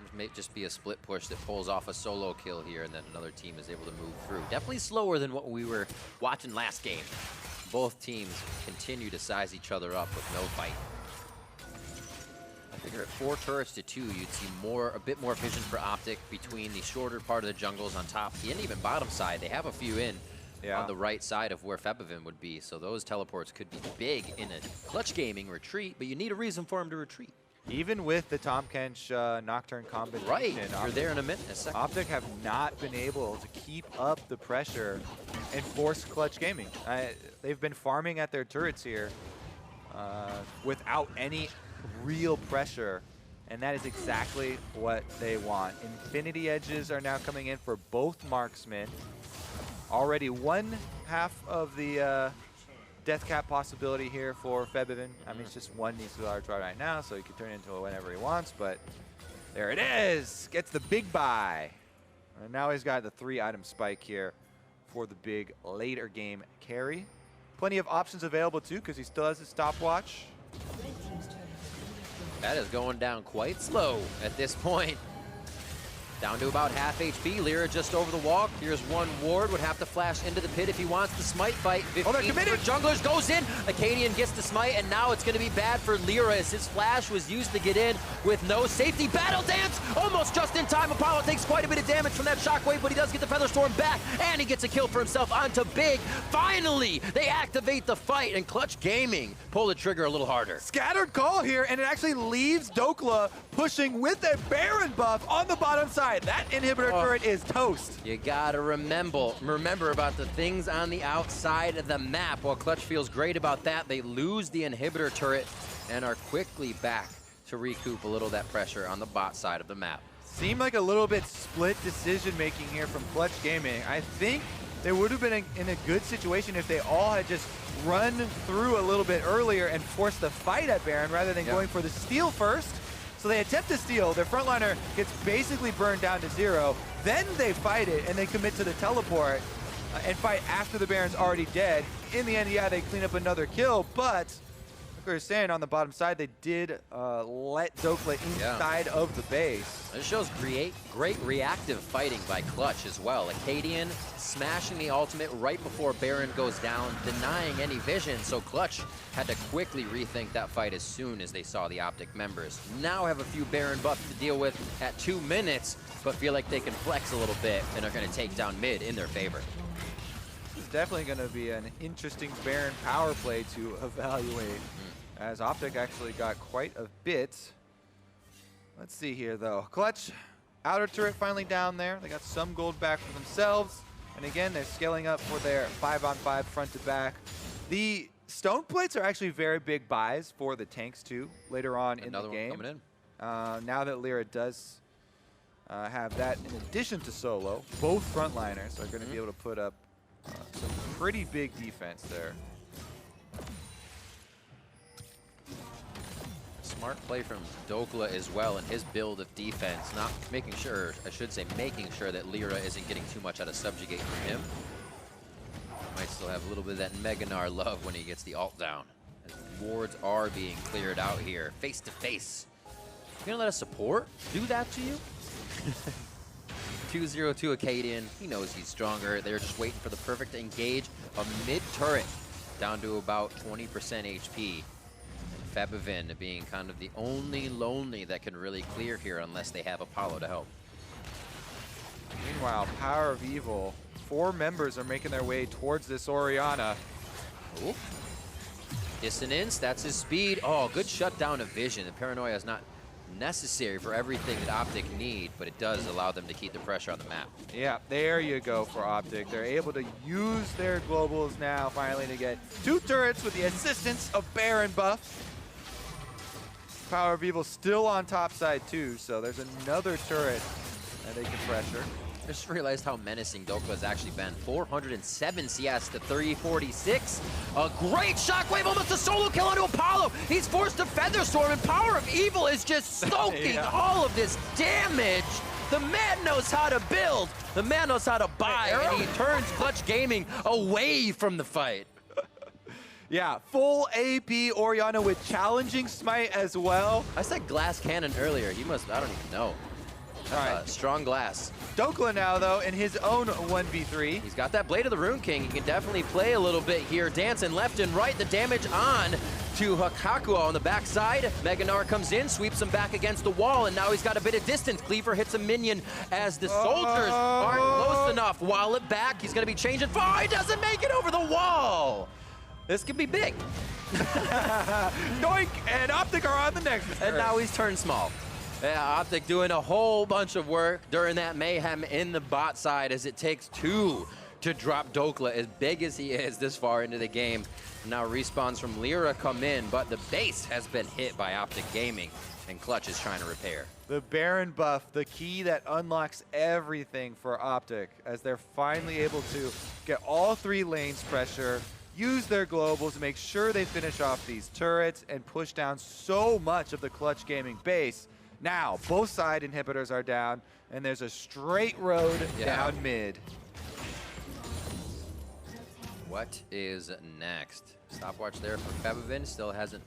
It may just be a split push that pulls off a solo kill here, and then another team is able to move through. Definitely slower than what we were watching last game. Both teams continue to size each other up with no fight. I figure at 4 turrets to 2, you'd see a bit more vision for OpTic between the shorter part of the jungles on top and even bottom side. They have a few in on the right side of where Febiven would be, so those teleports could be big in a Clutch Gaming retreat, but you need a reason for them to retreat. Even with the Tahm Kench Nocturne combination, right, you're there in a minute, a second. OpTic have not been able to keep up the pressure and force Clutch Gaming. They've been farming at their turrets here without any real pressure, and that is exactly what they want. Infinity Edges are now coming in for both marksmen. Already one half of the death cap possibility here for Febiven. I mean, it's just one needs to large right now, so he can turn it into whenever he wants, but there it is. Gets the big buy. And now he's got the 3-item spike here for the big later game carry. Plenty of options available too, because he still has his stopwatch. That is going down quite slow at this point. Down to about half HP. LirA just over the wall. Here's one ward. Would have to flash into the pit if he wants the smite fight. 15 for junglers goes in. Akaadian gets the smite, and now it's going to be bad for LirA as his flash was used to get in with no safety. Battle dance! Almost just in time. Apollo takes quite a bit of damage from that shockwave, but he does get the Featherstorm back, and he gets a kill for himself onto Big. Finally, they activate the fight, and Clutch Gaming pull the trigger a little harder. Scattered call here, and it actually leaves Dhokla pushing with a Baron buff on the bottom side. That inhibitor turret is toast. You gotta remember about the things on the outside of the map. While Clutch feels great about that, they lose the inhibitor turret and are quickly back to recoup a little of that pressure on the bot side of the map. Seemed like a little bit split decision making here from Clutch Gaming. I think they would have been in a good situation if they all had just run through a little bit earlier and forced the fight at Baron rather than going for the steal first. So they attempt to steal, their frontliner gets basically burned down to 0, then they fight it and they commit to the teleport and fight after the Baron's already dead. In the end, yeah, they clean up another kill, but like we were saying, on the bottom side, they did let Dhokla inside of the base. This shows great reactive fighting by Clutch as well. Akaadian smashing the ultimate right before Baron goes down, denying any vision, so Clutch had to quickly rethink that fight as soon as they saw the OpTic members. Now have a few Baron buffs to deal with at 2 minutes, but feel like they can flex a little bit and are going to take down mid in their favor. It's definitely going to be an interesting Baron power play to evaluate, as OpTic actually got quite a bit. Let's see here, though. Clutch, outer turret finally down there. They got some gold back for themselves. And again, they're scaling up for their 5-on-5 front to back. The stone plates are actually very big buys for the tanks, too, later on in the game. Coming in. Now that LirA does have that in addition to solo, both frontliners are going to be able to put up some pretty big defense there. Smart play from Dhokla as well in his build of defense, not making sure, I should say making sure that LirA isn't getting too much out of subjugate from him. Might still have a little bit of that Gnar love when he gets the ult down. As wards are being cleared out here, face to face. You gonna let a support do that to you? 2-0 to Akaadian, he knows he's stronger. They're just waiting for the perfect engage. A mid turret down to about 20% HP. Febiven being kind of the only lonely that can really clear here unless they have Apollo to help. Meanwhile, powerOfEvil, 4 members are making their way towards this Orianna. Ooh. Dissonance, that's his speed. Oh, good shutdown of vision. The paranoia is not necessary for everything that OpTic need, but it does allow them to keep the pressure on the map. Yeah, there you go for OpTic. They're able to use their globals now finally to get 2 turrets with the assistance of Baron buff. powerOfEvil still on top side too, so there's another turret that they can pressure. I just realized how menacing Dhokla has actually been. 407 CS to 346. A great shockwave, almost a solo kill onto Apollo. He's forced to Featherstorm, and powerOfEvil is just soaking all of this damage. The man knows how to build. The man knows how to buy, and he turns Clutch Gaming away from the fight. Yeah, full AP Orianna with challenging smite as well. I said glass cannon earlier. He must, I don't even know. All right. Strong glass. Dhokla now, though, in his own 1v3. He's got that Blade of the Rune King. He can definitely play a little bit here. Dancing left and right. The damage on to Hakuho on the backside. Gnar comes in, sweeps him back against the wall, and now he's got a bit of distance. Cleaver hits a minion as the soldiers aren't close enough. Wallet back. He's going to be changing. Oh, he doesn't make it over the wall. This could be big. Doink! And OpTic are on the next turn. And now he's turned small. Yeah, OpTic doing a whole bunch of work during that mayhem in the bot side as it takes 2 to drop Dhokla, as big as he is this far into the game. Now respawns from LirA come in, but the base has been hit by OpTic Gaming, and Clutch is trying to repair. The Baron buff, the key that unlocks everything for OpTic, as they're finally able to get all 3 lanes pressure, use their globals to make sure they finish off these turrets and push down so much of the Clutch Gaming base. Now, both side inhibitors are down, and there's a straight road down mid. What is next? Stopwatch there for Febiven. Still hasn't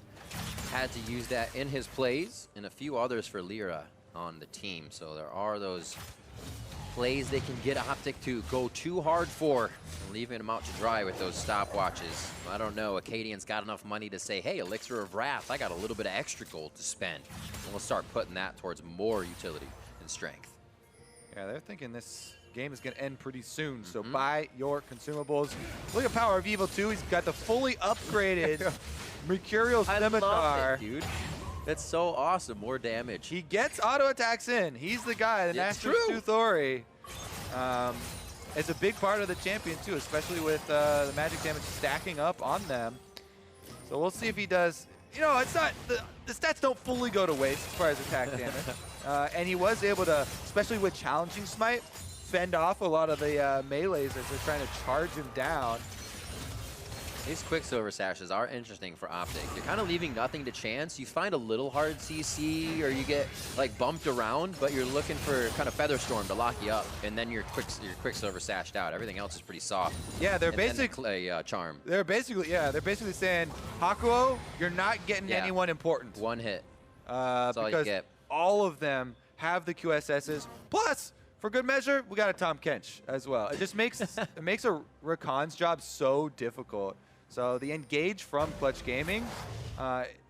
had to use that in his plays, and a few others for LirA on the team. So there are those plays they can get OpTic to go too hard for, leaving them out to dry with those stopwatches. I don't know, Akaadian's got enough money to say, hey, Elixir of Wrath, I got a little bit of extra gold to spend. And we'll start putting that towards more utility and strength. Yeah, they're thinking this game is going to end pretty soon, so buy your consumables. Look at powerOfEvil too, he's got the fully upgraded Mercurial Scimitar. I love it, dude. That's so awesome, more damage. He gets auto attacks in. He's the guy, the National Tuthori. It's a big part of the champion too, especially with the magic damage stacking up on them. So we'll see if he does. You know, it's not the stats don't fully go to waste as far as attack damage. And he was able to, especially with challenging smite, fend off a lot of the melees as they're trying to charge him down. These Quicksilver sashes are interesting for OpTic. You're kind of leaving nothing to chance. You find a little hard CC or you get like bumped around, but you're looking for kind of Featherstorm to lock you up, and then your Quicksilver sashed out. Everything else is pretty soft. Yeah, they're basically charm. They're basically saying, Hakuho, you're not getting anyone important. One hit. That's all you get. All of them have the QSSs. Plus, for good measure, we got a Tahm Kench as well. It just makes it makes a Rakan's job so difficult. So the engage from Clutch Gaming,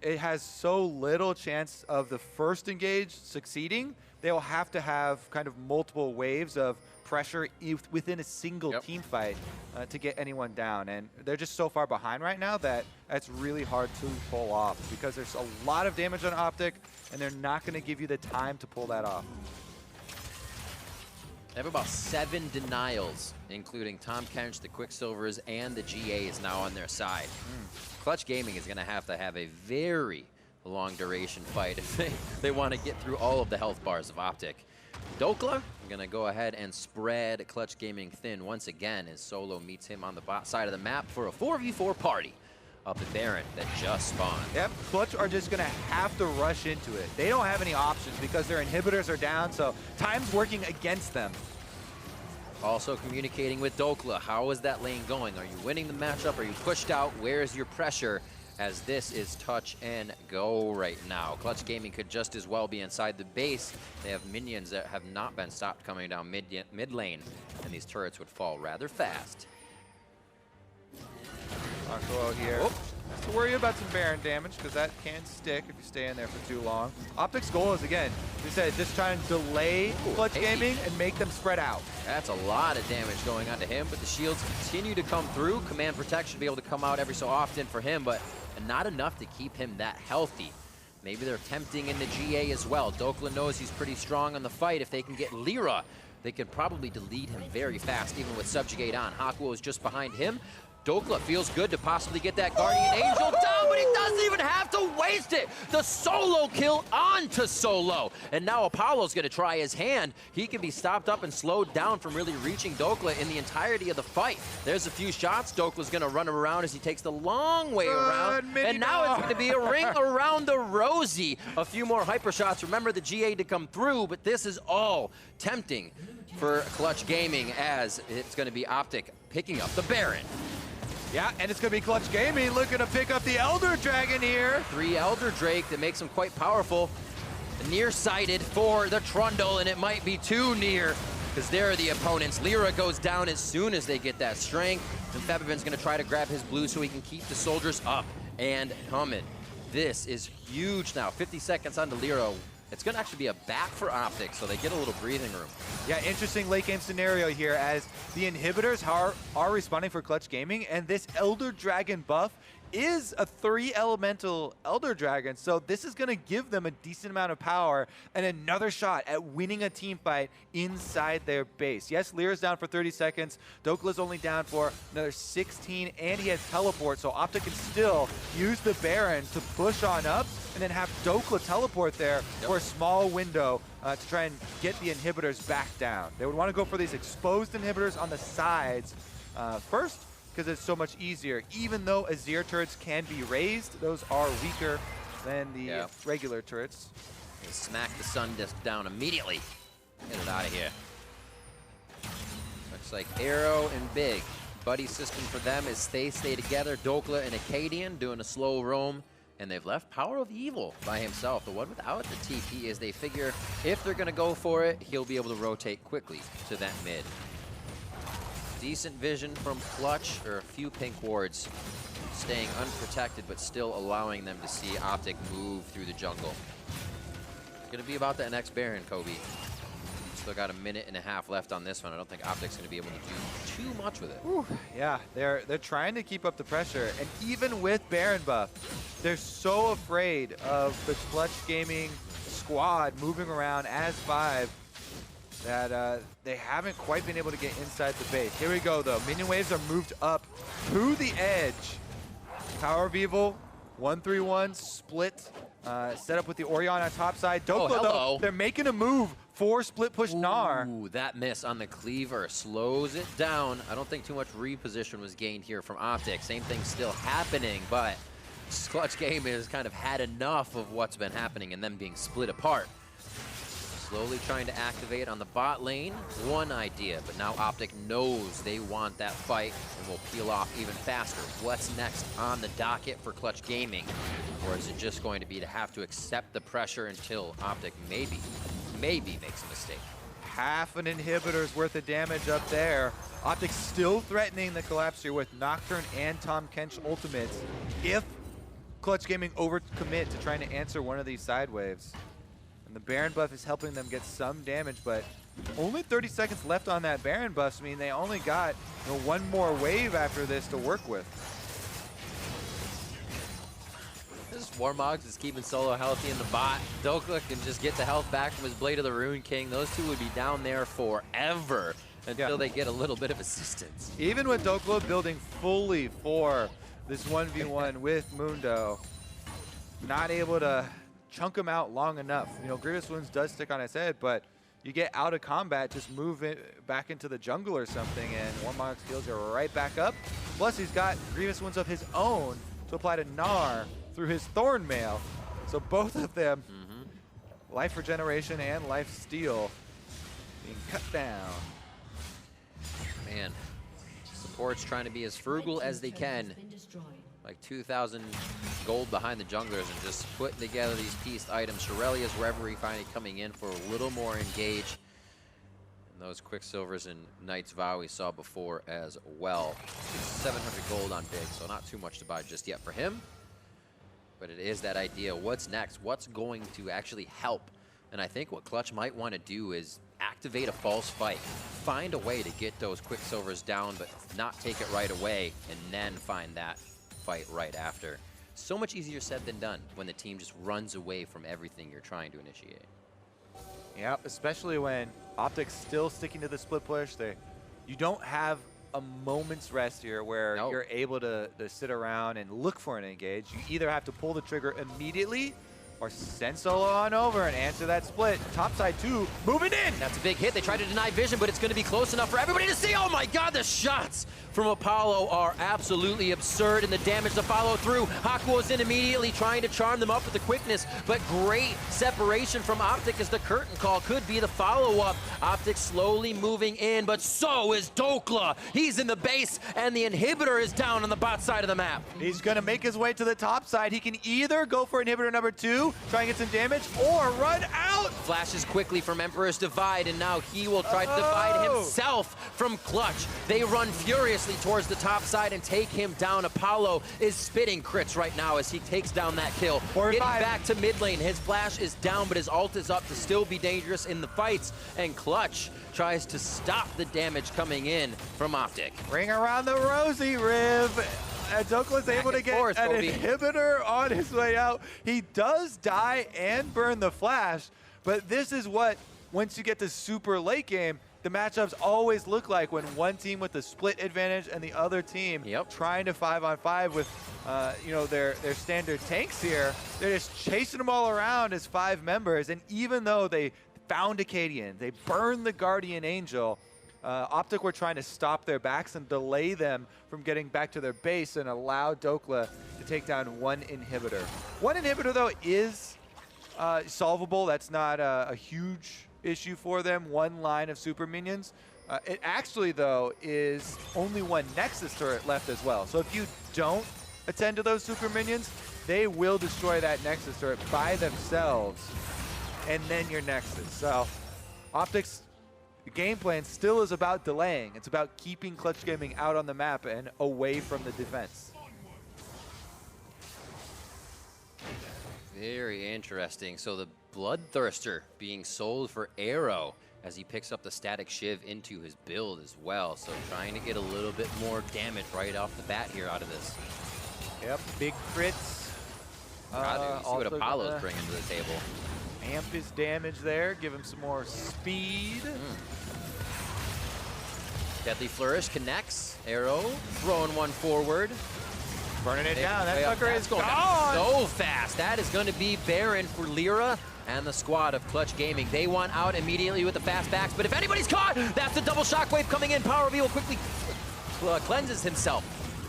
it has so little chance of the first engage succeeding. They'll have to have kind of multiple waves of pressure within a single team fight to get anyone down. And they're just so far behind right now that it's really hard to pull off because there's a lot of damage on OpTic, and they're not going to give you the time to pull that off. They have about 7 denials, including Kench, the Quicksilvers, and the GAs now on their side. Clutch Gaming is going to have a very long duration fight if they want to get through all of the health bars of OpTic. Dhokla going to go ahead and spread Clutch Gaming thin once again as Solo meets him on the bot side of the map for a 4v4 party up at Baron that just spawned. Yep, Clutch are just going to have to rush into it. They don't have any options because their inhibitors are down, so time's working against them. Also communicating with Dhokla. How is that lane going? Are you winning the matchup? Are you pushed out? Where is your pressure? As this is touch and go right now. Clutch Gaming could just as well be inside the base. They have minions that have not been stopped coming down mid lane, and these turrets would fall rather fast. Hakuho here. Have to worry about some Baron damage because that can stick if you stay in there for too long. OpTic's goal is, again, we said, just trying to delay Clutch Gaming and make them spread out. That's a lot of damage going on to him, but the shields continue to come through. Command protection be able to come out every so often for him, but not enough to keep him that healthy. Maybe they're tempting in the GA as well. Dhokla knows he's pretty strong on the fight. If they can get LirA, they could probably delete him very fast, even with Subjugate on. Hakuho is just behind him. Dhokla feels good to possibly get that Guardian Angel down, but he doesn't even have to waste it. The solo kill onto Solo. And now Apollo's going to try his hand. He can be stopped up and slowed down from really reaching Dhokla in the entirety of the fight. There's a few shots. Dhokla's going to run him around as he takes the long way around. And now it's going to be a ring around the rosy. A few more hyper shots. Remember the GA to come through, but this is all tempting for Clutch Gaming as it's going to be OpTic picking up the Baron. Yeah, and it's going to be Clutch Gaming looking to pick up the Elder Dragon here. 3 Elder Drake that makes him quite powerful. Nearsighted for the Trundle, and it might be too near because they're the opponents. LirA goes down as soon as they get that strength, and Febiven's going to try to grab his blue so he can keep the soldiers up and coming. This is huge now. 50 seconds onto LirA. It's going to actually be a back for OpTic, so they get a little breathing room. Yeah, interesting late game scenario here as the inhibitors are responding for Clutch Gaming, and this Elder Dragon buff is a 3-elemental Elder Dragon, so this is going to give them a decent amount of power and another shot at winning a team fight inside their base. Yes, LirA's down for 30 seconds. Dhokla's only down for another 16, and he has teleport, so OpTic can still use the Baron to push on up and then have Dhokla teleport there for a small window to try and get the inhibitors back down. They would want to go for these exposed inhibitors on the sides first, because it's so much easier. Even though Azir turrets can be raised, those are weaker than the regular turrets. They smack the Sun Disc down immediately. Get it out of here. Looks like Arrow and Big. Buddy system for them is they stay together. Dhokla and Akaadian doing a slow roam. And they've left powerOfEvil by himself. The one without the TP is they figure if they're going to go for it, he'll be able to rotate quickly to that mid. Decent vision from Clutch, or a few pink wards, staying unprotected but still allowing them to see OpTic move through the jungle. It's going to be about that next Baron, Kobe. Still got a minute and a half left on this one. I don't think OpTic's going to be able to do too much with it. Whew, yeah, they're trying to keep up the pressure, and even with Baron buff, they're so afraid of the Clutch Gaming squad moving around as 5 that they haven't quite been able to get inside the base. Here we go, though. Minion waves are moved up to the edge. powerOfEvil, 1-3-1, split Set up with the Orianna on top side. Dhokla, hello. though, they're making a move for split push Gnar. Ooh, that miss on the cleaver slows it down. I don't think too much reposition was gained here from OpTic. Same thing still happening, but Clutch Gaming has kind of had enough of what's been happening and them being split apart. Slowly trying to activate on the bot lane. One idea, but now OpTic knows they want that fight and will peel off even faster. What's next on the docket for Clutch Gaming? Or is it just going to be to have to accept the pressure until OpTic maybe makes a mistake? Half an inhibitor's worth of damage up there. OpTic still threatening the collapse here with Nocturne and Tahm Kench ultimates if Clutch Gaming overcommit to trying to answer one of these side waves. And the Baron buff is helping them get some damage, but only 30 seconds left on that Baron buff. I mean, they only got one more wave after this to work with. This Warmogs is keeping Solo healthy in the bot. Dhokla can just get the health back from his Blade of the Rune King. Those two would be down there forever until they get a little bit of assistance. Even with Dhokla building fully for this 1v1 with Mundo, not able to chunk him out long enough. Grievous Wounds does stick on his head, but you get out of combat, just move it back into the jungle or something, and Warmog's heals are right back up. Plus, he's got Grievous Wounds of his own to apply to Gnar through his Thorn Mail. So both of them, life regeneration and life steal, being cut down. Man, support's trying to be as frugal as they can. Like 2,000 gold behind the junglers and just putting together these pieced items. Shirelia's Reverie finally coming in for a little more engage. And those Quicksilvers and Knight's Vow we saw before as well. 700 gold on Big, so not too much to buy just yet for him. But it is that idea, what's next? What's going to actually help? And I think what Clutch might want to do is activate a false fight. Find a way to get those Quicksilvers down, but not take it right away, and then find that fight right after. So much easier said than done when the team just runs away from everything you're trying to initiate. Yep, especially when OpTic's still sticking to the split push. You don't have a moment's rest here where you're able to sit around and look for an engage. You either have to pull the trigger immediately or send Solo on over and answer that split. Topside 2, moving in! That's a big hit. They tried to deny vision, but it's going to be close enough for everybody to see. Oh my god, the shots from Apollo are absolutely absurd, and the damage to follow through. Hakuho's in immediately, trying to charm them up with the quickness, but great separation from OpTic as the curtain call could be the follow-up. OpTic slowly moving in, but so is Dhokla. He's in the base, and the inhibitor is down on the bot side of the map. He's going to make his way to the top side. He can either go for inhibitor number 2, try and get some damage, or run out! Flashes quickly from Emperor's Divide, and now he will try to divide himself from Clutch. They run furiously towards the top side and take him down. Apollo is spitting crits right now as he takes down that kill. Getting back to mid lane. His flash is down, but his ult is up to still be dangerous in the fights, and Clutch tries to stop the damage coming in from OpTic. Ring around the rosy, Riv. And Dhokla's able to get an inhibitor on his way out. He does die and burn the flash, but this is what, once you get to super late game, the matchups always look like when one team with the split advantage and the other team trying to 5-on-5 with their standard tanks here. They're just chasing them all around as 5 members, and even though they found Akaadian, they burned the Guardian Angel, OpTic were trying to stop their backs and delay them from getting back to their base and allow Dhokla to take down one inhibitor. One inhibitor, though, is solvable. That's not a huge issue for them. One line of super minions. It actually, though, is only one Nexus turret left as well. So if you don't attend to those super minions, they will destroy that Nexus turret by themselves, and then your Nexus. So OpTic's game plan still is about delaying. It's about keeping Clutch Gaming out on the map and away from the defense. Very interesting. So the Bloodthirster being sold for Arrow as he picks up the Static Shiv into his build as well. So trying to get a little bit more damage right off the bat here out of this. Yep, big crits. You see what Apollo's bringing to the table. Amp his damage there, give him some more speed. Deadly Flourish connects. Arrow throwing one forward. Burning it down. That sucker is going gone. So fast. That is going to be Baron for LirA and the squad of Clutch Gaming. They want out immediately with the fast backs, but if anybody's caught, that's the double shockwave coming in. powerOfEvil quickly cleanses himself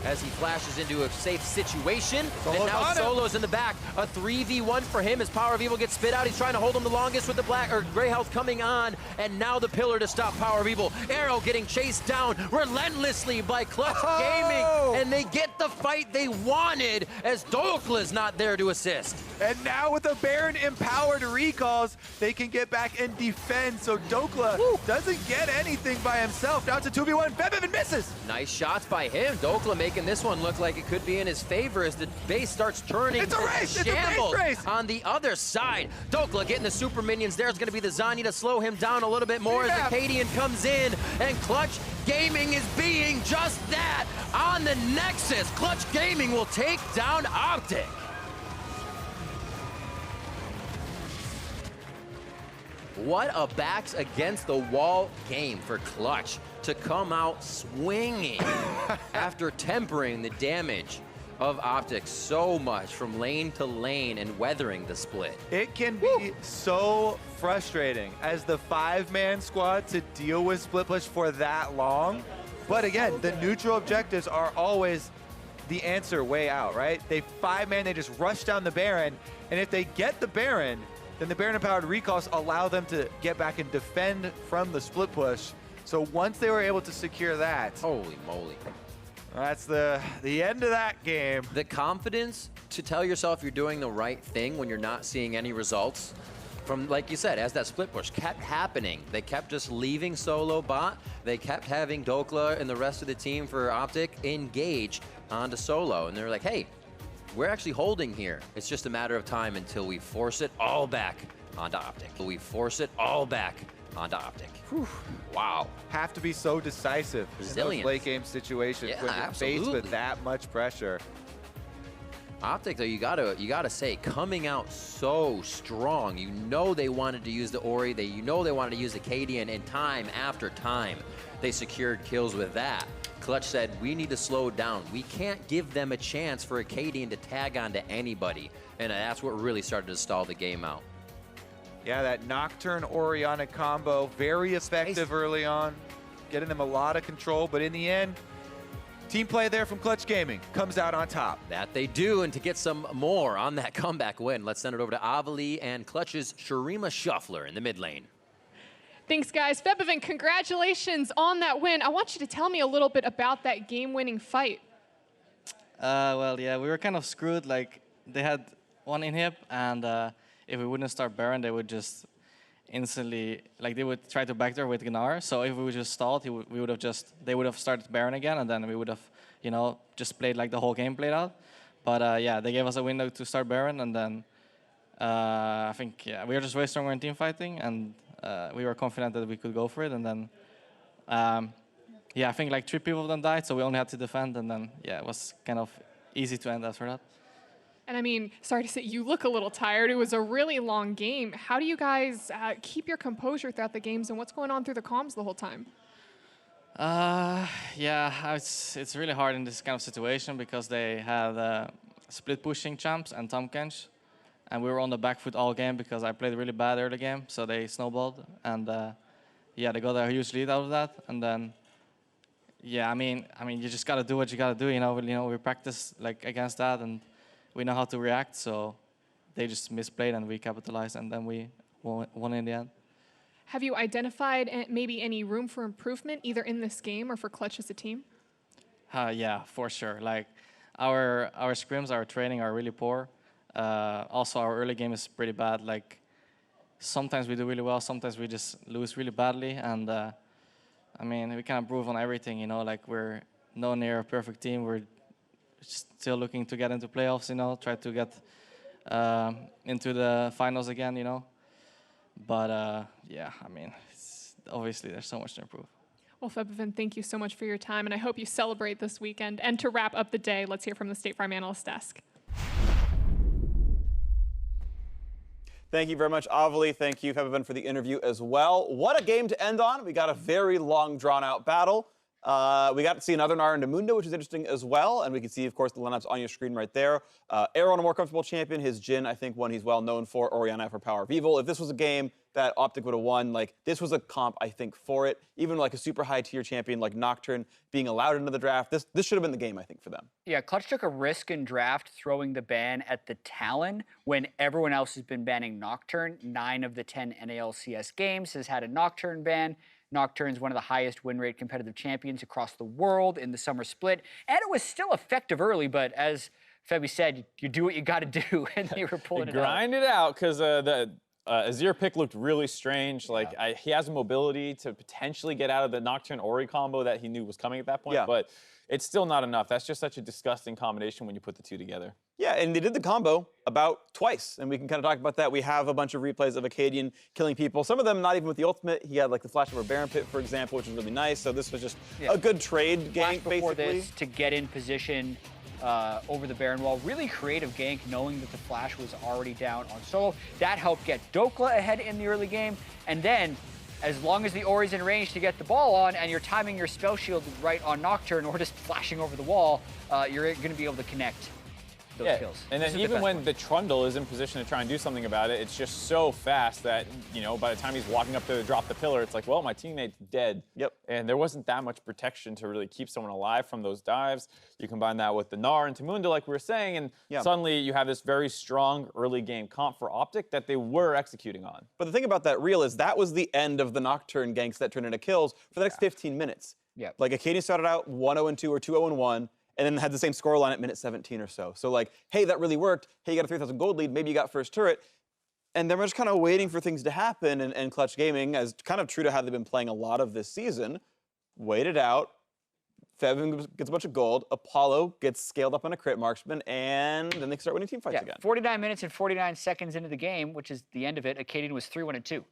as he flashes into a safe situation. And now Solo's in the back. A 3v1 for him as powerOfEvil gets spit out. He's trying to hold him the longest with the gray health coming on. And now the pillar to stop powerOfEvil. Arrow getting chased down relentlessly by Clutch Gaming. And they get the fight they wanted as Dhokla's not there to assist. And now with the Baron empowered recalls, they can get back and defend. So Dhokla doesn't get anything by himself. Now it's a 2v1. Febiven misses. Nice shots by him. Dhokla making this one look like it could be in his favor as the base starts turning. It's a race! It's a base race! On the other side, Dhokla getting the super minions. There's going to be the Zanya to slow him down a little bit more as Akaadian comes in, and Clutch Gaming is being just that. On the Nexus, Clutch Gaming will take down OpTic. What a backs against the wall game for Clutch to come out swinging after tempering the damage of OpTic so much from lane to lane and weathering the split. It can be so frustrating as the 5-man squad to deal with split push for that long. But again, the neutral objectives are always the answer way out, right? They 5-man, they just rush down the Baron, and if they get the Baron, then the Baron-empowered recalls allow them to get back and defend from the split push. So once they were able to secure that, holy moly, that's the end of that game. The confidence to tell yourself you're doing the right thing when you're not seeing any results from, like you said, as that split push kept happening, they kept just leaving solo bot. They kept having Dhokla and the rest of the team for OpTic engaged onto solo, and they're like, hey, we're actually holding here. It's just a matter of time until we force it all back onto OpTic. We force it all back onto OpTic. Whew. Wow. Have to be so decisive in those late game situations when you're faced with that much pressure. OpTic, though, you gotta say, coming out so strong. You know they wanted to use the Ori. You know they wanted to use the Akaadian, and time after time, they secured kills with that. Clutch said, we need to slow down. We can't give them a chance for Akaadian to tag on to anybody. And that's what really started to stall the game out. Yeah, that Nocturne Orianna combo, very effective early on, getting them a lot of control. But in the end, team play there from Clutch Gaming comes out on top. That they do, and to get some more on that comeback win, let's send it over to Avali and Clutch's Shurima Shuffler in the mid lane. Thanks, guys. Febiven, congratulations on that win. I want you to tell me a little bit about that game-winning fight. Well, yeah, we were kind of screwed. Like, they had one inhib, and if we wouldn't start Baron, they would just instantly, like, they would try to backdoor with Gnar. So if we would just stalled, they would have started Baron again, and then we would have, you know, just played like the whole game played out. But yeah, they gave us a window to start Baron, and then I think, yeah, we were just way stronger in team fighting, and we were confident that we could go for it, and then, yeah, I think like 3 people of them died, so we only had to defend, and then, yeah, it was kind of easy to end after that. And I mean, sorry to say, you look a little tired. It was a really long game. How do you guys keep your composure throughout the games, and what's going on through the comms the whole time? Yeah, it's really hard in this kind of situation because they had split pushing champs and Tahm Kench. And we were on the back foot all game because I played really bad early game, so they snowballed. And yeah, they got a huge lead out of that. And then, yeah, I mean, you just gotta do what you gotta do. You know, we practice like against that, and we know how to react. So they just misplayed, and we capitalized, and then we won in the end. Have you identified maybe any room for improvement, either in this game or for Clutch as a team? Yeah, for sure. Like our scrims, our training are really poor. Also, our early game is pretty bad. Like, sometimes we do really well, sometimes we just lose really badly. And I mean, we can improve on everything, you know. Like, we're no near a perfect team. We're still looking to get into playoffs, you know, try to get into the finals again, you know. But yeah, I mean, obviously there's so much to improve. Well, Febiven, thank you so much for your time, and I hope you celebrate this weekend. And to wrap up the day, let's hear from the State Farm Analyst Desk. Thank you very much, Avali. Thank you, Febiven, for the interview as well. What a game to end on. We got a very long, drawn-out battle. We got to see another Gnar into Mundo, which is interesting as well. And we can see, of course, the lineups on your screen right there. Arrow on a more comfortable champion. His Jhin, I think, one he's well known for. Orianna for powerOfEvil. If this was a game that OpTic would have won, like, this was a comp, I think, for it. Even like a super high tier champion like Nocturne being allowed into the draft, this should have been the game, I think, for them. Yeah, Clutch took a risk in draft throwing the ban at the Talon when everyone else has been banning Nocturne. 9 of the 10 NALCS games has had a Nocturne ban. Nocturne's one of the highest win rate competitive champions across the world in the summer split. And it was still effective early, but as Febi said, you do what you got to do, and they were pulling it out. Grind it out, because the Azir pick looked really strange. Like, he has mobility to potentially get out of the Nocturne Ori combo that he knew was coming at that point, but it's still not enough. That's just such a disgusting combination when you put the two together. Yeah, and they did the combo about twice, and we can kind of talk about that. We have a bunch of replays of Akaadian killing people. Some of them not even with the ultimate. He had like the flash over Baron Pit, for example, which was really nice. So this was just a good trade gank, before basically. This to get in position over the Baron wall. Really creative gank, knowing that the flash was already down on solo. That helped get Dhokla ahead in the early game, and then as long as the Ori's in range to get the ball on and you're timing your spell shield right on Nocturne or just flashing over the wall, you're going to be able to connect those kills. And then even when the trundle is in position to try and do something about it, it's just so fast that, you know, by the time he's walking up to drop the pillar, it's like, well, my teammate's dead. And there wasn't that much protection to really keep someone alive from those dives. You combine that with the Gnar into Mundo, like we were saying, and suddenly you have this very strong early game comp for OpTic that they were executing on. But the thing about that reel is that was the end of the Nocturne ganks that turned into kills for the next 15 minutes. Like, Akaadian started out 1-0-2 or 2-0-1, and then had the same scoreline at minute 17 or so. So like, hey, that really worked. Hey, you got a 3,000 gold lead. Maybe you got first turret. And then we're just kind of waiting for things to happen. And Clutch Gaming, as kind of true to how they've been playing a lot of this season, waited out. Febiven gets a bunch of gold. Apollo gets scaled up on a crit marksman, and then they start winning team fights again. 49 minutes and 49 seconds into the game, which is the end of it, Akaadian was 3-1-2.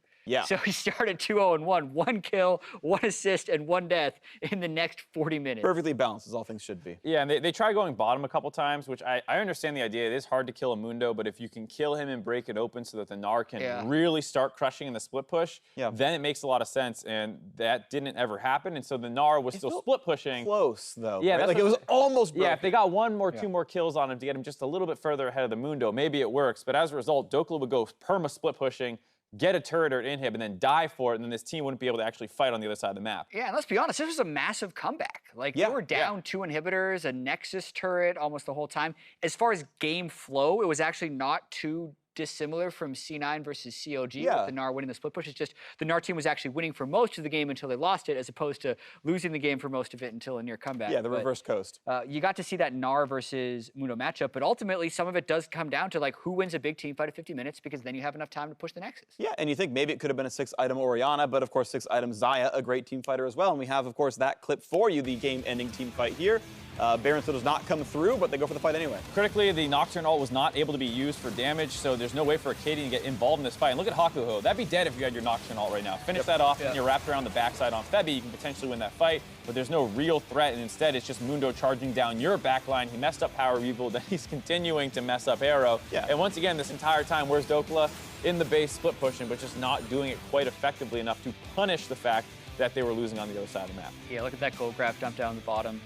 So he started 2-0-1, 1 kill, 1 assist, and 1 death in the next 40 minutes. Perfectly balanced, as all things should be. Yeah, and they tried going bottom a couple times, which I understand the idea. It is hard to kill a Mundo, but if you can kill him and break it open so that the Gnar can really start crushing in the split push, then it makes a lot of sense, and that didn't ever happen, and so the Gnar was still split pushing. Close, though. Yeah, right? Like, it was almost broken. Yeah, if they got 1 or 2 more kills on him to get him just a little bit further ahead of the Mundo, maybe it works, but as a result, Dhokla would go perma split pushing, get a turret or an inhib, and then die for it, and then this team wouldn't be able to actually fight on the other side of the map. Yeah, and let's be honest, this was a massive comeback. Like, they were down 2 inhibitors, a Nexus turret almost the whole time. As far as game flow, it was actually not too dissimilar from C9 versus COG with the Gnar winning the split push. It's just the Gnar team was actually winning for most of the game until they lost it, as opposed to losing the game for most of it until a near comeback. Yeah, the reverse coast. You got to see that Gnar versus Mundo matchup, but ultimately some of it does come down to like who wins a big team fight at 50 minutes, because then you have enough time to push the Nexus. Yeah, and you think maybe it could have been a 6-item Orianna, but of course 6-item Xayah, a great team fighter as well. And we have, of course, that clip for you, the game-ending team fight here. Baron still does not come through, but they go for the fight anyway. Critically, the Nocturne ult was not able to be used for damage, so there's no way for Akaadian to get involved in this fight. And look at Hakuho. That'd be dead if you had your Nocturne ult right now. Finish that off, and you're wrapped around the backside on Febi. You can potentially win that fight, but there's no real threat, and instead it's just Mundo charging down your backline. He messed up powerOfEvil, then he's continuing to mess up Arrow. And once again, this entire time, where's Dhokla? In the base, split pushing, but just not doing it quite effectively enough to punish the fact that they were losing on the other side of the map. Yeah, look at that gold graph dump down the bottom.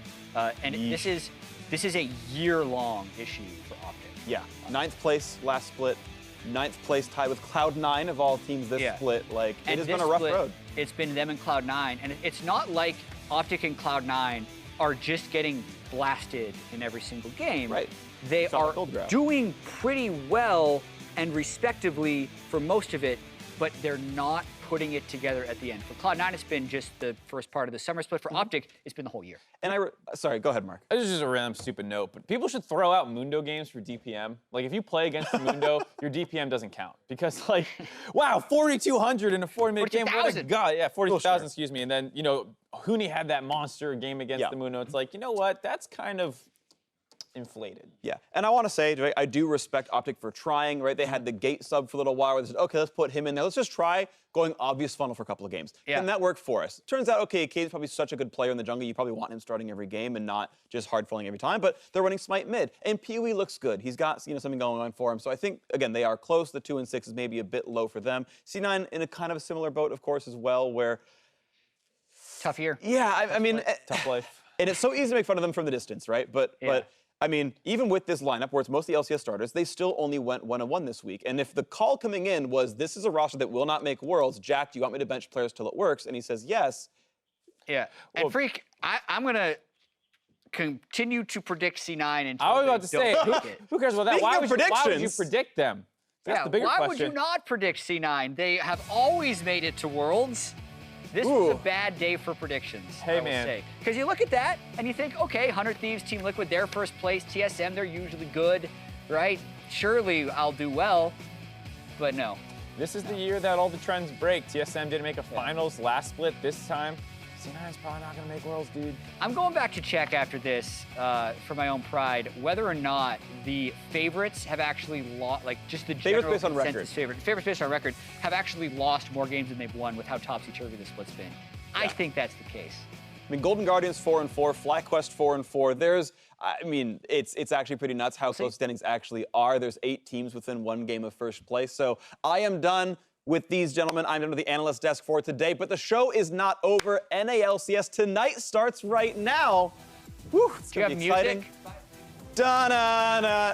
And this is a year-long issue for OpTic. Yeah, 9th place last split, 9th place tied with Cloud9 of all teams this split. Like, it has been a rough road. It's been them and Cloud9, and it's not like OpTic and Cloud9 are just getting blasted in every single game. Right. They are doing pretty well and respectively for most of it, but they're not putting it together at the end. For Cloud9, it's been just the first part of the summer split. For OpTic, it's been the whole year. And sorry, go ahead, Mark. This is just a random stupid note, but people should throw out Mundo games for DPM. Like, if you play against the Mundo, your DPM doesn't count. Because, like, wow, 4,200 in a 40-minute game. What a god. Yeah, 42,000, excuse me. And then, you know, Huni had that monster game against the Mundo. It's like, you know what? That's kind of inflated. Yeah, and I want to say, right, I do respect OpTic for trying, right? They had the gate sub for a little while where they said, okay, let's put him in there. Let's just try going obvious funnel for a couple of games. And that worked for us. Turns out, okay, Kade's probably such a good player in the jungle, you probably want him starting every game and not just hard falling every time, but they're running Smite mid. And Pee-wee looks good. He's got, you know, something going on for him. So I think, again, they are close. The 2 and 6 is maybe a bit low for them. C9 in a kind of a similar boat, of course, as well, where Tough year. Yeah, I mean, Tough life. and it's so easy to make fun of them from the distance, right? But I mean, even with this lineup where it's mostly LCS starters, they still only went 1-1 this week. And if the call coming in was, this is a roster that will not make Worlds, Jack, do you want me to bench players till it works? And he says yes. Yeah. And Well, Freak, I'm going to continue to predict C9 until I was they about to say, don't make it. who cares about that? Speaking Why of would you predictions- predict them? That's the bigger why question. would you not predict C9? They have always made it to Worlds. This was Ooh. a bad day for predictions, Hey, I will man. say. Because you look at that and you think, okay, 100 Thieves, Team Liquid, they're first place. TSM, they're usually good, right? Surely I'll do well, but no. This is the year that all the trends break. TSM didn't make a finals last split this time. C9's probably not going to make Worlds, dude. I'm going back to check after this for my own pride whether or not the favorites have actually lost, like just the Favorites general based on consensus favorites based on record have actually lost more games than they've won with how topsy-turvy the split's been. I think that's the case. I mean, Golden Guardians 4-4, FlyQuest 4-4. There's, I mean, it's actually pretty nuts how close standings actually are. There's 8 teams within 1 game of first place. So I am done with these gentlemen. I'm done with the analyst desk for today, but the show is not over. NALCS tonight starts right now. Woo, it's Do you gonna have be exciting. music? Da-na-na.